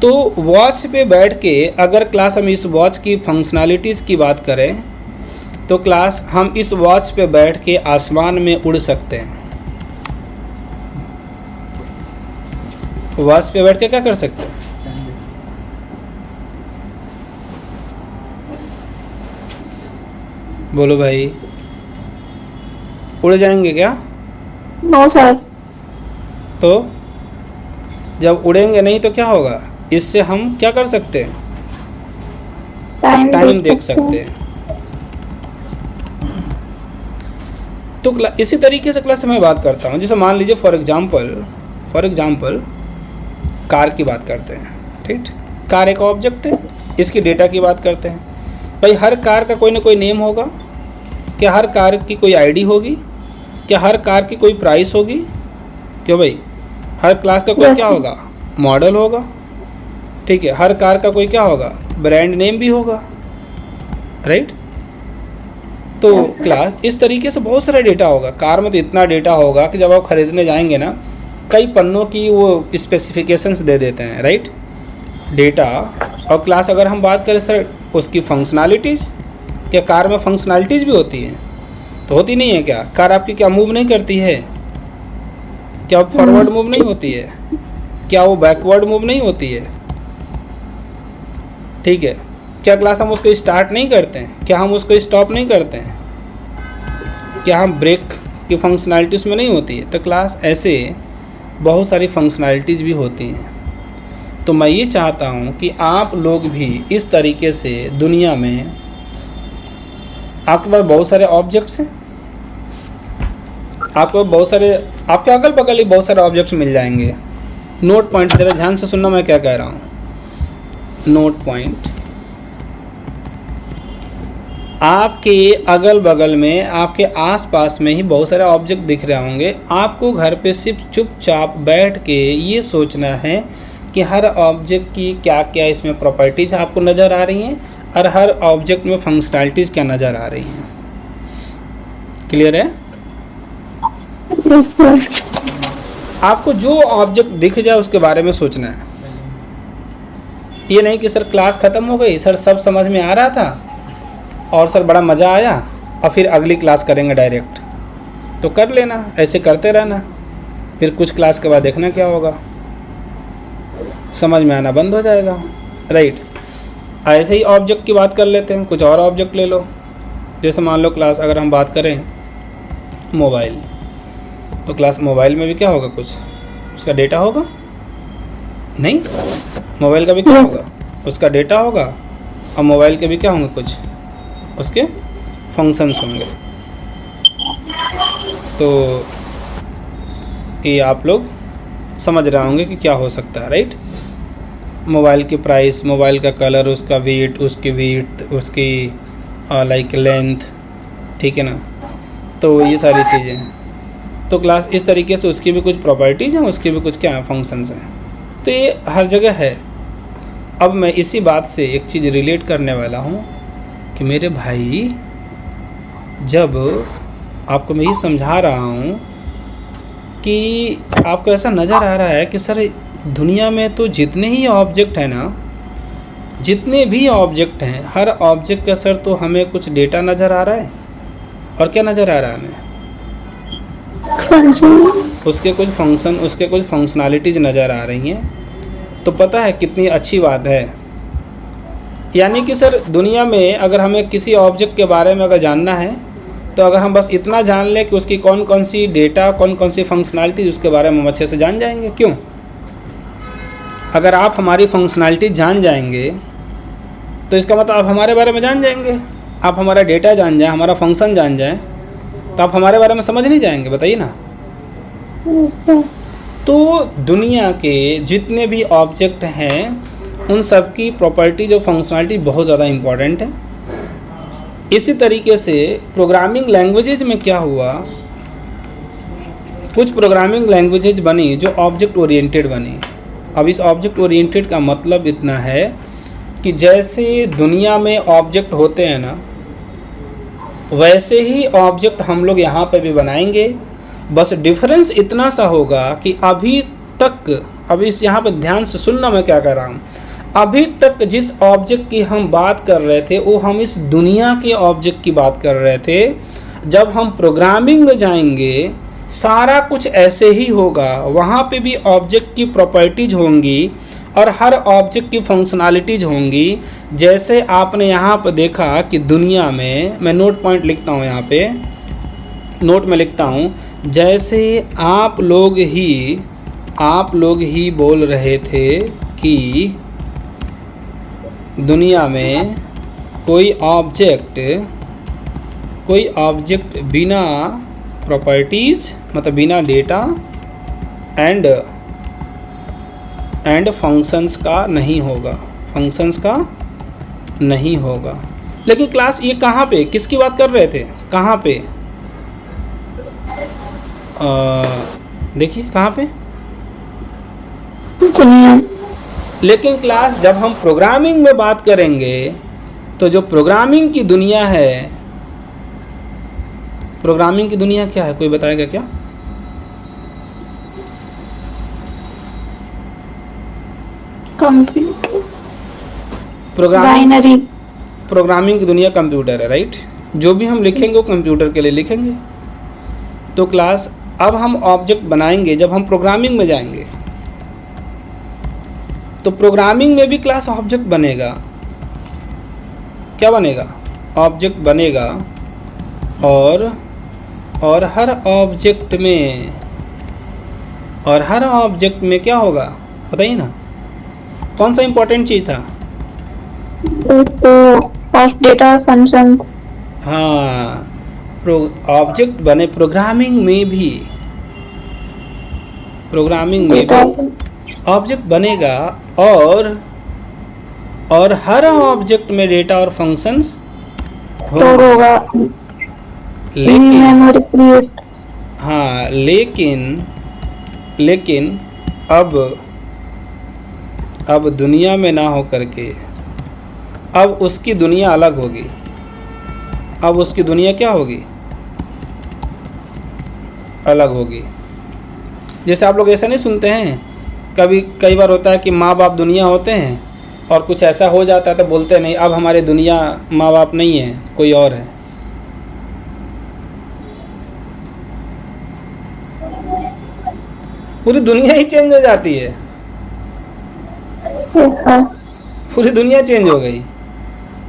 तो वॉच पे बैठ के अगर क्लास हम इस वॉच की फंक्शनैलिटीज़ की बात करें, तो क्लास हम इस वॉच पे बैठ के आसमान में उड़ सकते हैं। वॉच पे बैठ के क्या कर सकते हैं? बोलो भाई, उड़ जाएंगे क्या? No sir. तो जब उड़ेंगे नहीं तो क्या होगा? इससे हम क्या कर सकते हैं? टाइम देख सकते हैं। तो इसी तरीके से क्लास में बात करता हूँ। जैसे मान लीजिए फॉर एग्जांपल कार की बात करते हैं, ठीक। कार एक ऑब्जेक्ट है, इसकी डेटा की बात करते हैं। भाई हर कार का कोई ना कोई नेम होगा क्या? हर कार की कोई आईडी होगी क्या? हर कार की कोई प्राइस होगी क्यों भाई? हर क्लास का कोई क्या होगा? मॉडल होगा, ठीक है। हर कार का कोई क्या होगा? ब्रांड नेम भी होगा, राइट। तो क्लास इस तरीके से बहुत सारा डेटा होगा। कार में तो इतना डेटा होगा कि जब आप खरीदने जाएंगे ना, कई पन्नों की वो स्पेसिफिकेशंस दे देते हैं, राइट। डेटा, और क्लास अगर हम बात करें सर उसकी फंक्शनैलिटीज़, क्या कार में फंक्शनैलिटीज़ भी होती हैं? तो होती नहीं है क्या? कार आपकी क्या मूव नहीं करती है? क्या वो फॉरवर्ड मूव नहीं होती है? क्या वो बैकवर्ड मूव नहीं होती है? ठीक है। क्या क्लास हम उसको स्टार्ट नहीं करते हैं? क्या हम उसको स्टॉप नहीं करते हैं? क्या हम ब्रेक की फंक्शनैलिटी उसमें नहीं होती है? तो क्लास ऐसे बहुत सारी फंक्शनैलिटीज़ भी होती हैं। तो मैं ये चाहता हूँ कि आप लोग भी इस तरीके से दुनिया में, आपके पास बहुत सारे ऑब्जेक्ट्स हैं, आपको बहुत सारे, आपके अगल बगल ही बहुत सारे ऑब्जेक्ट्स मिल जाएंगे। नोट पॉइंट ज़रा ध्यान से सुनना मैं क्या कह रहा हूँ। नोट पॉइंट, आपके अगल बगल में, आपके आसपास में ही बहुत सारे ऑब्जेक्ट दिख रहे होंगे। आपको घर पे सिर्फ चुपचाप बैठ के ये सोचना है कि हर ऑब्जेक्ट की क्या क्या इसमें प्रॉपर्टीज आपको नज़र आ रही हैं और हर ऑब्जेक्ट में फंक्शनैलिटीज़ क्या नज़र आ रही हैं। क्लियर है? Yes sir. आपको जो ऑब्जेक्ट दिख जाए उसके बारे में सोचना है। ये नहीं कि सर क्लास ख़त्म हो गई, सर सब समझ में आ रहा था और सर बड़ा मज़ा आया और फिर अगली क्लास करेंगे डायरेक्ट, तो कर लेना, ऐसे करते रहना, फिर कुछ क्लास के बाद देखना क्या होगा, समझ में आना बंद हो जाएगा। राइट। ऐसे ही ऑब्जेक्ट की बात कर लेते हैं, कुछ और ऑब्जेक्ट ले लो। जैसे मान लो क्लास अगर हम बात करें मोबाइल, तो क्लास मोबाइल में भी क्या होगा, कुछ उसका डेटा होगा? नहीं, मोबाइल का भी क्या होगा, उसका डेटा होगा, और मोबाइल के भी क्या होंगे, कुछ उसके फंक्शंस होंगे। तो ये आप लोग समझ रहे होंगे कि क्या हो सकता है। राइट। मोबाइल की प्राइस, मोबाइल का कलर, उसका वेट, उसकी विड्थ, उसकी लाइक लेंथ, ठीक है ना, तो ये सारी चीज़ें। तो क्लास इस तरीके से उसकी भी कुछ प्रॉपर्टीज़ हैं, उसके भी कुछ क्या हैं, फंक्शंस हैं। तो ये हर जगह है। अब मैं इसी बात से एक चीज़ रिलेट करने वाला हूँ कि मेरे भाई, जब आपको मैं ये समझा रहा हूँ कि आपको ऐसा नज़र आ रहा है कि सर दुनिया में तो जितने ही ऑब्जेक्ट हैं ना, जितने भी ऑब्जेक्ट हैं, हर ऑब्जेक्ट का सर तो हमें कुछ डेटा नज़र आ रहा है, और क्या नज़र आ रहा है हमें, उसके कुछ फंक्शन, उसके कुछ फंक्शनैलिटीज़ नज़र आ रही हैं। तो पता है कितनी अच्छी बात है। यानी कि सर दुनिया में अगर हमें किसी ऑब्जेक्ट के बारे में अगर जानना है, तो अगर हम बस इतना जान लें कि उसकी कौन कौन सी डेटा, कौन कौन सी फंक्शनैलिटी, उसके बारे में हम अच्छे से जान जाएंगे। क्यों? अगर आप हमारी फंक्शनैलिटी जान जाएंगे तो इसका मतलब आप हमारे बारे में जान जाएंगे। आप हमारा डेटा जान जाएं, हमारा फंक्शन जान जाएं, तो आप हमारे बारे में समझ नहीं जाएंगे, बताइए ना। तो दुनिया के जितने भी ऑब्जेक्ट हैं उन सब की प्रॉपर्टी, जो फंक्शनैलिटी, बहुत ज़्यादा इम्पॉर्टेंट है। इसी तरीके से प्रोग्रामिंग लैंग्वेजेज में क्या हुआ, कुछ प्रोग्रामिंग लैंग्वेजेज बनी जो ऑब्जेक्ट ओरिएंटेड बनी। अब इस ऑब्जेक्ट ओरिएंटेड का मतलब इतना है कि जैसे दुनिया में ऑब्जेक्ट होते हैं ना, वैसे ही ऑब्जेक्ट हम लोग यहाँ पे भी बनाएंगे। बस डिफरेंस इतना सा होगा कि अभी तक, अब इस यहाँ पे ध्यान से सुनना मैं क्या कह रहा हूँ, अभी तक जिस ऑब्जेक्ट की हम बात कर रहे थे वो हम इस दुनिया के ऑब्जेक्ट की बात कर रहे थे। जब हम प्रोग्रामिंग में जाएंगे सारा कुछ ऐसे ही होगा, वहाँ पे भी ऑब्जेक्ट की प्रॉपर्टीज होंगी और हर ऑब्जेक्ट की फंक्शनैलिटीज होंगी। जैसे आपने यहाँ पर देखा कि दुनिया में, मैं नोट पॉइंट लिखता हूँ यहाँ पे, नोट में लिखता हूँ, जैसे आप लोग ही बोल रहे थे कि दुनिया में कोई ऑब्जेक्ट बिना प्रॉपर्टीज़, मतलब बिना डेटा एंड फंक्शंस का नहीं होगा, लेकिन क्लास ये कहाँ पे, किसकी बात कर रहे थे, कहाँ पे, देखिए कहाँ पे, दुनिया। लेकिन क्लास जब हम प्रोग्रामिंग में बात करेंगे तो जो प्रोग्रामिंग की दुनिया है, प्रोग्रामिंग की दुनिया क्या है, कोई बताएगा क्या? कंप्यूटर प्रोग्रामिंग बाइनरी प्रोग्रामिंग की दुनिया कंप्यूटर है, राइट। जो भी हम लिखेंगे वो कंप्यूटर के लिए लिखेंगे। तो क्लास अब हम ऑब्जेक्ट बनाएंगे जब हम प्रोग्रामिंग में जाएंगे। तो प्रोग्रामिंग में भी क्लास ऑब्जेक्ट बनेगा। क्या बनेगा? ऑब्जेक्ट बनेगा। और हर ऑब्जेक्ट में क्या होगा बताइए ना, कौन सा इंपॉर्टेंट चीज़ था? First data functions. हाँ, ऑब्जेक्ट बने प्रोग्रामिंग में भी ऑब्जेक्ट बनेगा। और हर ऑब्जेक्ट में डेटा और फंक्शंस स्टोर होगा लेकिन मेमोरी क्रिएट। हाँ, लेकिन अब दुनिया में ना हो करके अब उसकी दुनिया अलग होगी। अब उसकी दुनिया क्या होगी? अलग होगी। जैसे आप लोग ऐसा नहीं सुनते हैं, कई बार होता है कि माँ बाप दुनिया होते हैं और कुछ ऐसा हो जाता है तो बोलते नहीं अब हमारी दुनिया माँ बाप नहीं है, कोई और है। पूरी दुनिया ही चेंज हो जाती है, पूरी दुनिया चेंज हो गई।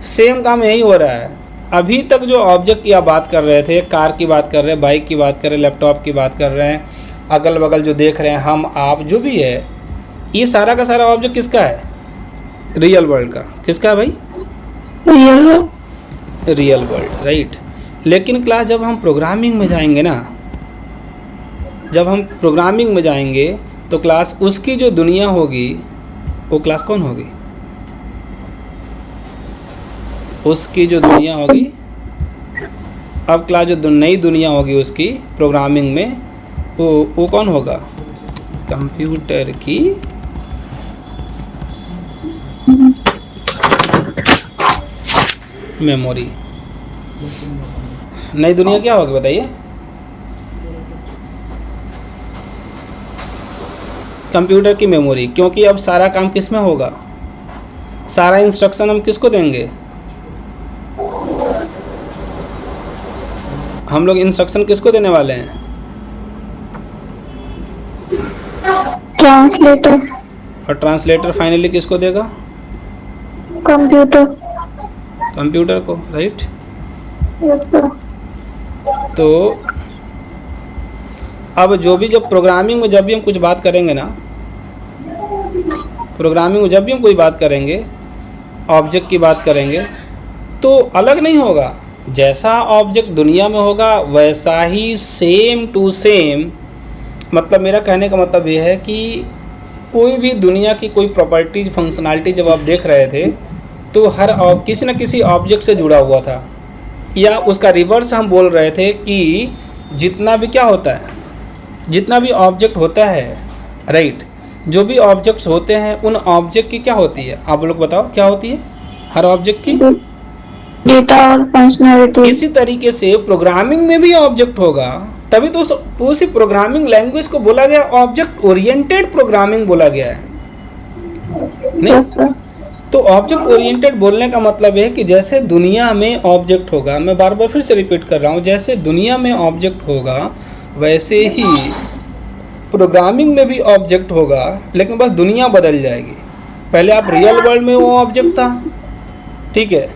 सेम काम यही हो रहा है। अभी तक जो ऑब्जेक्ट की आप बात कर रहे थे, कार की बात कर रहे हैं, बाइक की बात कर रहे हैं, लैपटॉप की बात कर रहे हैं, अगल बगल जो देख रहे हैं हम आप जो भी है, ये सारा का सारा ऑब्जेक्ट किसका है? रियल वर्ल्ड का। किसका है भाई? Real world, right. लेकिन क्लास जब हम प्रोग्रामिंग में जाएंगे ना, जब हम प्रोग्रामिंग में जाएंगे तो क्लास उसकी जो दुनिया होगी वो क्लास कौन होगी? उसकी जो दुनिया होगी, अब क्लास जो नई दुनिया होगी उसकी प्रोग्रामिंग में वो कौन होगा? कंप्यूटर की मेमोरी। नई दुनिया क्या होगी बताइए? कंप्यूटर की मेमोरी। क्योंकि अब सारा काम किस में होगा? सारा इंस्ट्रक्शन हम किसको देंगे? हम लोग इंस्ट्रक्शन किसको देने वाले हैं? ट्रांसलेटर। और ट्रांसलेटर फाइनली किसको देगा? कंप्यूटर को, राइट। Yes sir. तो अब जब प्रोग्रामिंग में जब भी हम कुछ बात करेंगे ना, प्रोग्रामिंग में जब भी हम कोई बात करेंगे, ऑब्जेक्ट की बात करेंगे, तो अलग नहीं होगा। जैसा ऑब्जेक्ट दुनिया में होगा वैसा ही सेम टू सेम। मतलब मेरा कहने का मतलब ये है कि कोई भी दुनिया की कोई प्रॉपर्टीज फंक्शनैलिटी जब आप देख रहे थे तो हर किसी न किसी ऑब्जेक्ट से जुड़ा हुआ था। या उसका रिवर्स हम बोल रहे थे कि जितना भी क्या होता है, जितना भी ऑब्जेक्ट होता है, राइट, जो भी ऑब्जेक्ट्स होते हैं उन ऑब्जेक्ट की क्या होती है? आप लोग बताओ क्या होती है हर ऑब्जेक्ट की? डेटा और फंक्शनैलिटी। इसी तरीके से प्रोग्रामिंग में भी ऑब्जेक्ट होगा, तभी तो उसी प्रोग्रामिंग लैंग्वेज को बोला गया ऑब्जेक्ट ओरिएंटेड प्रोग्रामिंग बोला गया है। नहीं तो ऑब्जेक्ट ओरिएंटेड बोलने का मतलब है कि जैसे दुनिया में ऑब्जेक्ट होगा, मैं बार बार फिर से रिपीट कर रहा हूँ, जैसे दुनिया में ऑब्जेक्ट होगा वैसे ही प्रोग्रामिंग में भी ऑब्जेक्ट होगा, लेकिन बस दुनिया बदल जाएगी। पहले आप रियल वर्ल्ड में वो ऑब्जेक्ट था, ठीक है।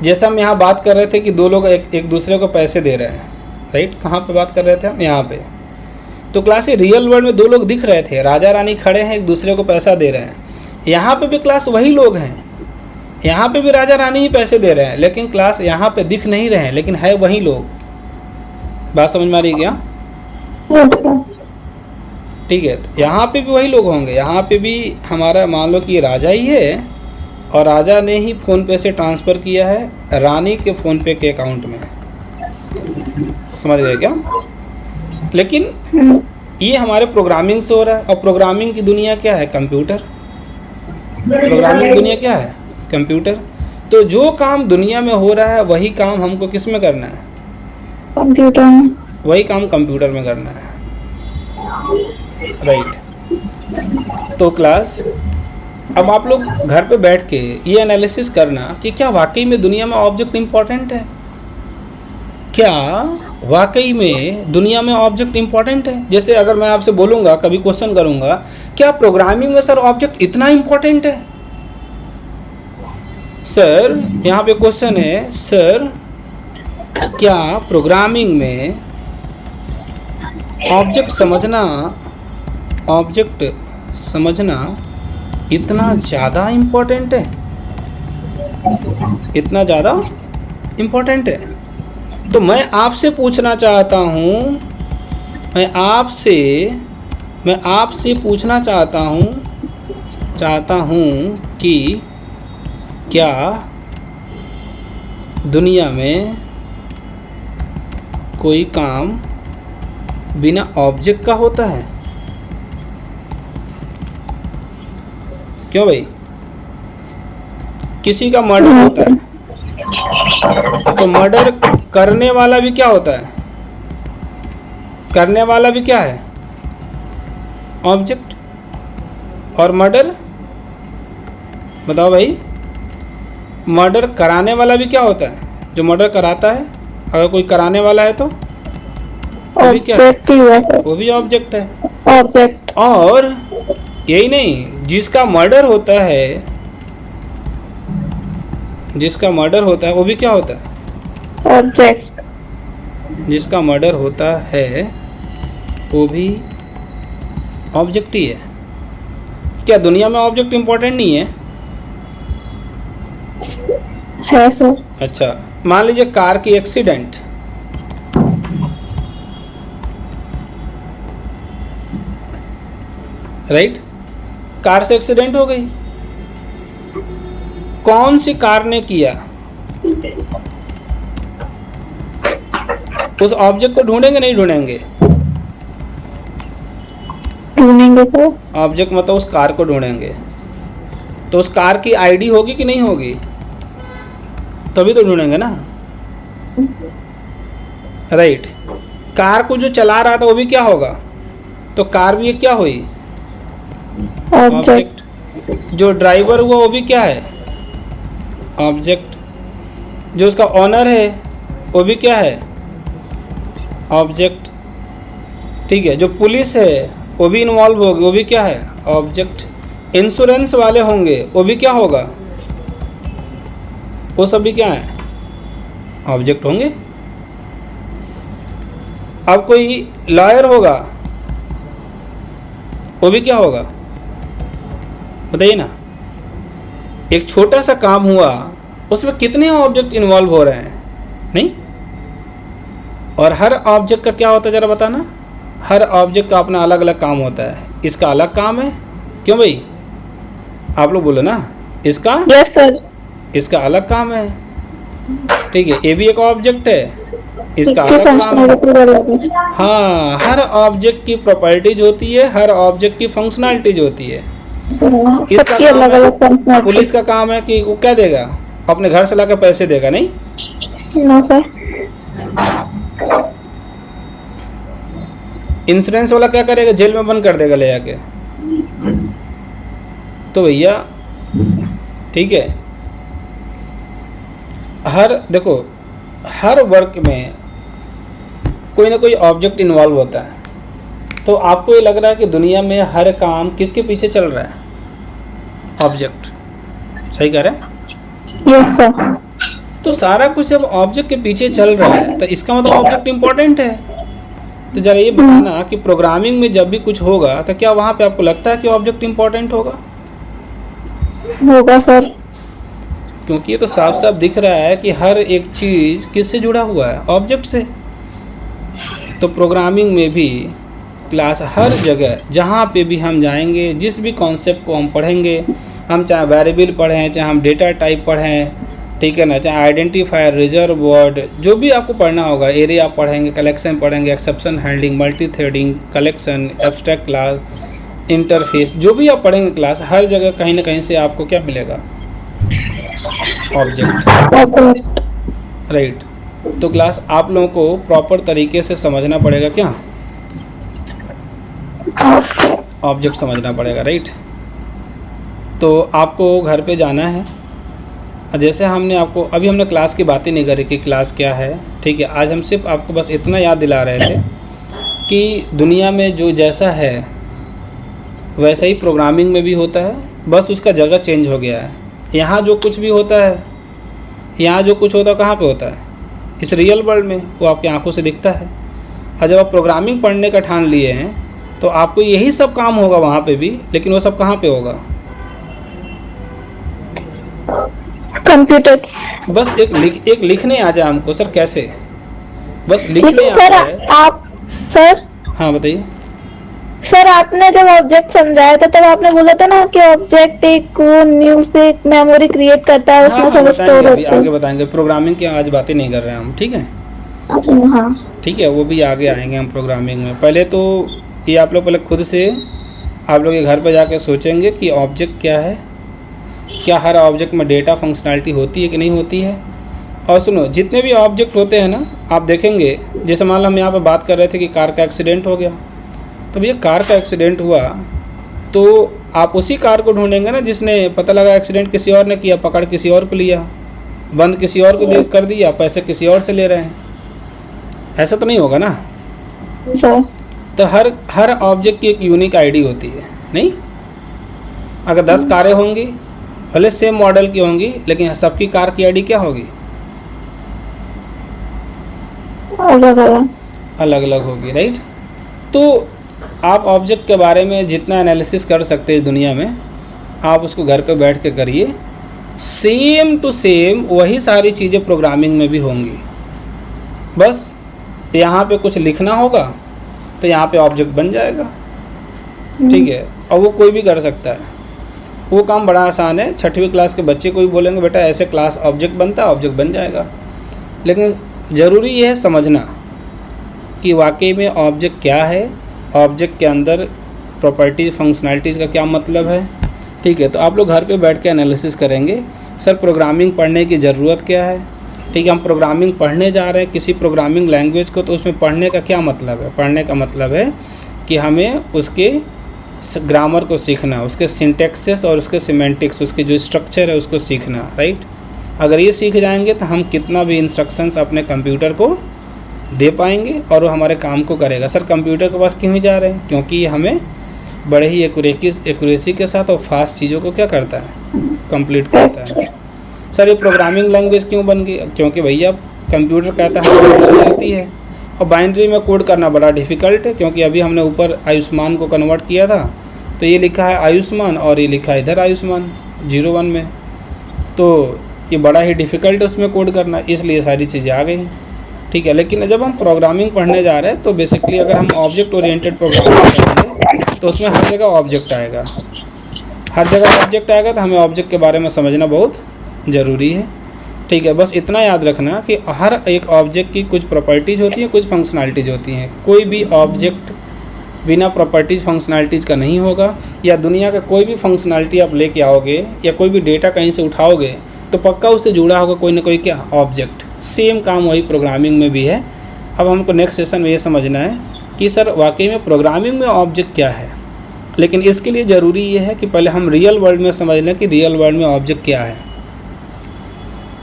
जैसा हम यहाँ बात कर रहे थे कि दो लोग एक दूसरे को पैसे दे रहे हैं, राइट। कहाँ पे बात कर रहे थे हम? यहाँ पे। तो क्लास ये रियल वर्ल्ड में दो लोग दिख रहे थे, राजा रानी खड़े हैं, एक दूसरे को पैसा दे रहे हैं। यहाँ पे भी क्लास वही लोग हैं, यहाँ पे भी राजा रानी ही पैसे दे रहे हैं, लेकिन क्लास यहाँ पे दिख नहीं रहे हैं, लेकिन है वही लोग। बात समझ में आ रही क्या? ठीक है, तो यहाँ पे भी वही लोग होंगे। यहाँ पे भी हमारा मान लो कि ये राजा ही है और राजा ने ही फ़ोन पे से ट्रांसफ़र किया है रानी के फ़ोन पे के अकाउंट में। समझ गए क्या? लेकिन ये हमारे प्रोग्रामिंग से हो रहा है, और प्रोग्रामिंग की दुनिया क्या है? कंप्यूटर। प्रोग्रामिंग की दुनिया क्या है? कंप्यूटर। तो जो काम दुनिया में हो रहा है वही काम हमको किस में करना है? कंप्यूटर। वही काम कंप्यूटर में करना है, राइट। तो क्लास अब आप लोग घर पे बैठ के ये एनालिसिस करना कि क्या वाकई में दुनिया में ऑब्जेक्ट इम्पोर्टेंट है। क्या वाकई में दुनिया में ऑब्जेक्ट इम्पोर्टेंट है। जैसे अगर मैं आपसे बोलूँगा, कभी क्वेश्चन करूँगा, क्या प्रोग्रामिंग में सर ऑब्जेक्ट इतना इम्पोर्टेंट है। सर यहाँ पे क्वेश्चन है, सर क्या प्रोग्रामिंग में ऑब्जेक्ट समझना इतना ज़्यादा इम्पोर्टेंट है, इतना ज़्यादा इम्पोर्टेंट है। तो मैं आपसे पूछना चाहता हूँ, मैं आपसे पूछना चाहता हूँ कि क्या दुनिया में कोई काम बिना ऑब्जेक्ट का होता है। क्यों भाई, किसी का मर्डर होता है तो मर्डर करने वाला भी क्या होता है, करने वाला भी क्या है, ऑब्जेक्ट। और मर्डर, बताओ भाई, मर्डर कराने वाला भी क्या होता है, जो मर्डर कराता है। अगर कोई कराने वाला है तो वो भी क्या है, वो भी ऑब्जेक्ट है, ऑब्जेक्ट। और यही नहीं, जिसका मर्डर होता है, जिसका मर्डर होता है वो भी क्या होता है, ऑब्जेक्ट। जिसका मर्डर होता है वो भी ऑब्जेक्ट ही है। क्या दुनिया में ऑब्जेक्ट इंपॉर्टेंट नहीं है? है सर। अच्छा, मान लीजिए कार की एक्सीडेंट, राइट, कार से एक्सीडेंट हो गई, कौन सी कार ने किया, उस ऑब्जेक्ट को ढूंढेंगे नहीं ढूंढेंगे? ढूंढेंगे सर। ऑब्जेक्ट मतलब उस कार को ढूंढेंगे, तो उस कार की आईडी होगी कि नहीं होगी, तभी तो ढूंढेंगे ना, राइट। कार को जो चला रहा था वो भी क्या होगा, तो कार भी एक क्या हुई, ऑब्जेक्ट। जो ड्राइवर हुआ वो भी क्या है, ऑब्जेक्ट। जो उसका ऑनर है वो भी क्या है, ऑब्जेक्ट। ठीक है, जो पुलिस है वो भी इन्वॉल्व होगी, वो भी क्या है, ऑब्जेक्ट। इंश्योरेंस वाले होंगे वो भी क्या होगा, वो सब भी क्या है, ऑब्जेक्ट होंगे। अब कोई लॉयर होगा वो भी क्या होगा, बताइए ना। एक छोटा सा काम हुआ, उसमें कितने ऑब्जेक्ट इन्वॉल्व हो रहे हैं, नहीं? और हर ऑब्जेक्ट का क्या होता है, जरा बताना। हर ऑब्जेक्ट का अपना अलग अलग काम होता है। इसका अलग काम है, क्यों भाई, आप लोग बोलो ना, इसका यस सर। इसका अलग काम है, ठीक है। ये भी एक ऑब्जेक्ट है, इसका अलग काम है। हाँ, हर ऑब्जेक्ट की प्रॉपर्टीज होती है, हर ऑब्जेक्ट की फंक्शनैलिटीज होती है। इसका काम है, पुलिस का काम है कि वो क्या देगा, अपने घर से लाकर पैसे देगा, नहीं? No sir. इंश्योरेंस वाला क्या करेगा, जेल में बंद कर देगा ले जाके। तो भैया ठीक है, देखो हर वर्क में कोई ना कोई ऑब्जेक्ट इन्वॉल्व होता है। तो आपको ये लग रहा है कि दुनिया में हर काम किसके पीछे चल रहा है, ऑब्जेक्ट। सही कह रहे हैं? Yes sir. तो सारा कुछ जब ऑब्जेक्ट के पीछे चल रहा है तो इसका मतलब ऑब्जेक्ट इंपॉर्टेंट है। तो जरा ये बताना कि प्रोग्रामिंग में जब भी कुछ होगा तो क्या वहाँ पे आपको लगता है कि ऑब्जेक्ट इंपॉर्टेंट होगा? होगा सर। क्योंकि ये तो साफ साफ दिख रहा है कि हर एक चीज़ किससे जुड़ा हुआ है, ऑब्जेक्ट से। तो प्रोग्रामिंग में भी क्लास हर जगह जहाँ पे भी हम जाएंगे, जिस भी कॉन्सेप्ट को हम पढ़ेंगे, हम चाहे वेरिएबल पढ़ें, चाहे हम डेटा टाइप पढ़ें, ठीक है ना, चाहे आइडेंटिफायर, रिजर्व वर्ड, जो भी आपको पढ़ना होगा, एरिया आप पढ़ेंगे, कलेक्शन पढ़ेंगे, exception handling, multi threading, collection, abstract class, interface, जो भी आप पढ़ेंगे क्लास, हर जगह कहीं ना कहीं से आपको क्या मिलेगा, ऑब्जेक्ट, राइट। तो क्लास आप लोगों को प्रॉपर तरीके से समझना पड़ेगा, क्या ऑब्जेक्ट समझना पड़ेगा, राइट। तो आपको घर पे जाना है। जैसे हमने क्लास की बात ही नहीं करी कि क्लास क्या है, ठीक है। आज हम सिर्फ आपको बस इतना याद दिला रहे थे कि दुनिया में जो जैसा है वैसा ही प्रोग्रामिंग में भी होता है, बस उसका जगह चेंज हो गया है। यहाँ जो कुछ भी होता है, यहाँ जो कुछ होता है कहाँ पे होता है? इस रियल वर्ल्ड में, वो आपकी आंखों से दिखता है। और जब आप प्रोग्रामिंग पढ़ने का ठान लिए हैं तो आपको यही सब काम होगा वहाँ पे भी, लेकिन वो सब कहाँ पे होगा? कंप्यूटर। बस एक लिखने आ जाए हमको सर, कैसे? बस लिखने लेकिन आता सर है। आप सर हाँ बताइए। सर आपने जब ऑब्जेक्ट समझाया था तब आपने बोला था ना कि ऑब्जेक्ट एक वो न्यू से एक मेमोरी क्रिएट करता है, उसमें सब स्टोर बताएंगे, अभी होता आगे बताएंगे। प्रोग्रामिंग की आज बातें नहीं कर रहे हैं हम, ठीक है? है। हाँ ठीक है, वो भी आगे आएंगे हम प्रोग्रामिंग में। पहले तो ये आप लोग पहले खुद से आप लोग के घर पर जाके सोचेंगे कि ऑब्जेक्ट क्या है, क्या हर ऑब्जेक्ट में डेटा फंक्शनैलिटी होती है कि नहीं होती है। और सुनो, जितने भी ऑब्जेक्ट होते हैं ना, आप देखेंगे, जैसे मान लो हम यहाँ पर बात कर रहे थे कि कार का एक्सीडेंट हो गया, तो भैया कार का एक्सीडेंट हुआ तो आप उसी कार को ढूंढेंगे ना जिसने, पता लगा एक्सीडेंट किसी और ने किया, पकड़ किसी और को लिया, बंद किसी और को कर दिया, पैसे किसी और से ले रहे हैं। ऐसा तो नहीं होगा ना? सर। तो हर ऑब्जेक्ट की एक यूनिक आईडी होती है, नहीं? अगर 10 कारें होंगी, भले सेम मॉडल की होंगी, लेकिन सबकी कार की आईडी क्या होगी? अलग अलग अलग अलग होगी, राइट? तो आप ऑब्जेक्ट के बारे में जितना एनालिसिस कर सकते हैं दुनिया में, आप उसको घर पे बैठ के करिए। सेम टू सेम वही सारी चीज़ें प्रोग्रामिंग में भी होंगी। बस यहाँ पे कुछ लिखना होगा तो यहाँ पे ऑब्जेक्ट बन जाएगा, ठीक है? और वो कोई भी कर सकता है। वो काम बड़ा आसान है। 6वीं क्लास के बच्चे को भी बोलेंगे बेटा ऐसे क्लास ऑब्जेक्ट बनता है, ऑब्जेक्ट बन जाएगा। लेकिन ज़रूरी ये है समझना कि वाकई में ऑब्जेक्ट क्या है, ऑब्जेक्ट के अंदर प्रॉपर्टीज़ फंक्शनैलिटीज़ का क्या मतलब है, ठीक है? तो आप लोग घर पे बैठ के एनालिसिस करेंगे, सर प्रोग्रामिंग पढ़ने की ज़रूरत क्या है, ठीक है? हम प्रोग्रामिंग पढ़ने जा रहे हैं किसी प्रोग्रामिंग लैंग्वेज को, तो उसमें पढ़ने का क्या मतलब है? पढ़ने का मतलब है कि हमें उसके ग्रामर को सीखना, उसके सिंटैक्सेस और उसके सिमेंटिक्स, उसके जो स्ट्रक्चर है उसको सीखना, राइट? अगर ये सीख जाएंगे तो हम कितना भी इंस्ट्रक्शंस अपने कंप्यूटर को दे पाएंगे और वो हमारे काम को करेगा। सर कंप्यूटर के पास क्यों ही जा रहे हैं? क्योंकि ये हमें बड़े ही एक्यूरेसी के साथ और फास्ट चीज़ों को क्या करता है? कंप्लीट करता है। सर ये प्रोग्रामिंग लैंग्वेज क्यों बन गई? क्योंकि भैया कंप्यूटर कहता है हमें बाइनरी आती है, और बाइनरी में कोड करना बड़ा डिफ़िकल्ट है। क्योंकि अभी हमने ऊपर आयुष्मान को कन्वर्ट किया था, तो ये लिखा है आयुष्मान और ये लिखा है इधर आयुष्मान 01 में, तो ये बड़ा ही डिफ़िकल्ट है उसमें कोड करना, इसलिए सारी चीज़ें आ गई, ठीक है? लेकिन जब हम प्रोग्रामिंग पढ़ने जा रहे हैं तो बेसिकली अगर हम ऑब्जेक्ट ओरिएंटेड प्रोग्रामिंग करेंगे तो उसमें हर जगह ऑब्जेक्ट आएगा, हर जगह ऑब्जेक्ट आएगा, तो हमें ऑब्जेक्ट के बारे में समझना बहुत ज़रूरी है, ठीक है? बस इतना याद रखना कि हर एक ऑब्जेक्ट की कुछ प्रॉपर्टीज़ होती हैं, कुछ फंक्शनैलिटीज़ होती हैं। कोई भी ऑब्जेक्ट बिना प्रॉपर्टीज़ फंक्शनैलिटीज़ का नहीं होगा, या दुनिया का कोई भी फंक्शनैलिटी आप लेके आओगे या कोई भी डेटा कहीं से उठाओगे तो पक्का उससे जुड़ा होगा कोई ना कोई क्या ऑब्जेक्ट। सेम काम वही प्रोग्रामिंग में भी है। अब हमको नेक्स्ट सेशन में ये समझना है कि सर वाकई में प्रोग्रामिंग में ऑब्जेक्ट क्या है, लेकिन इसके लिए ज़रूरी ये है कि पहले हम रियल वर्ल्ड में समझ लें कि रियल वर्ल्ड में ऑब्जेक्ट क्या है।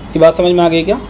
ये बात समझ में आ गई क्या?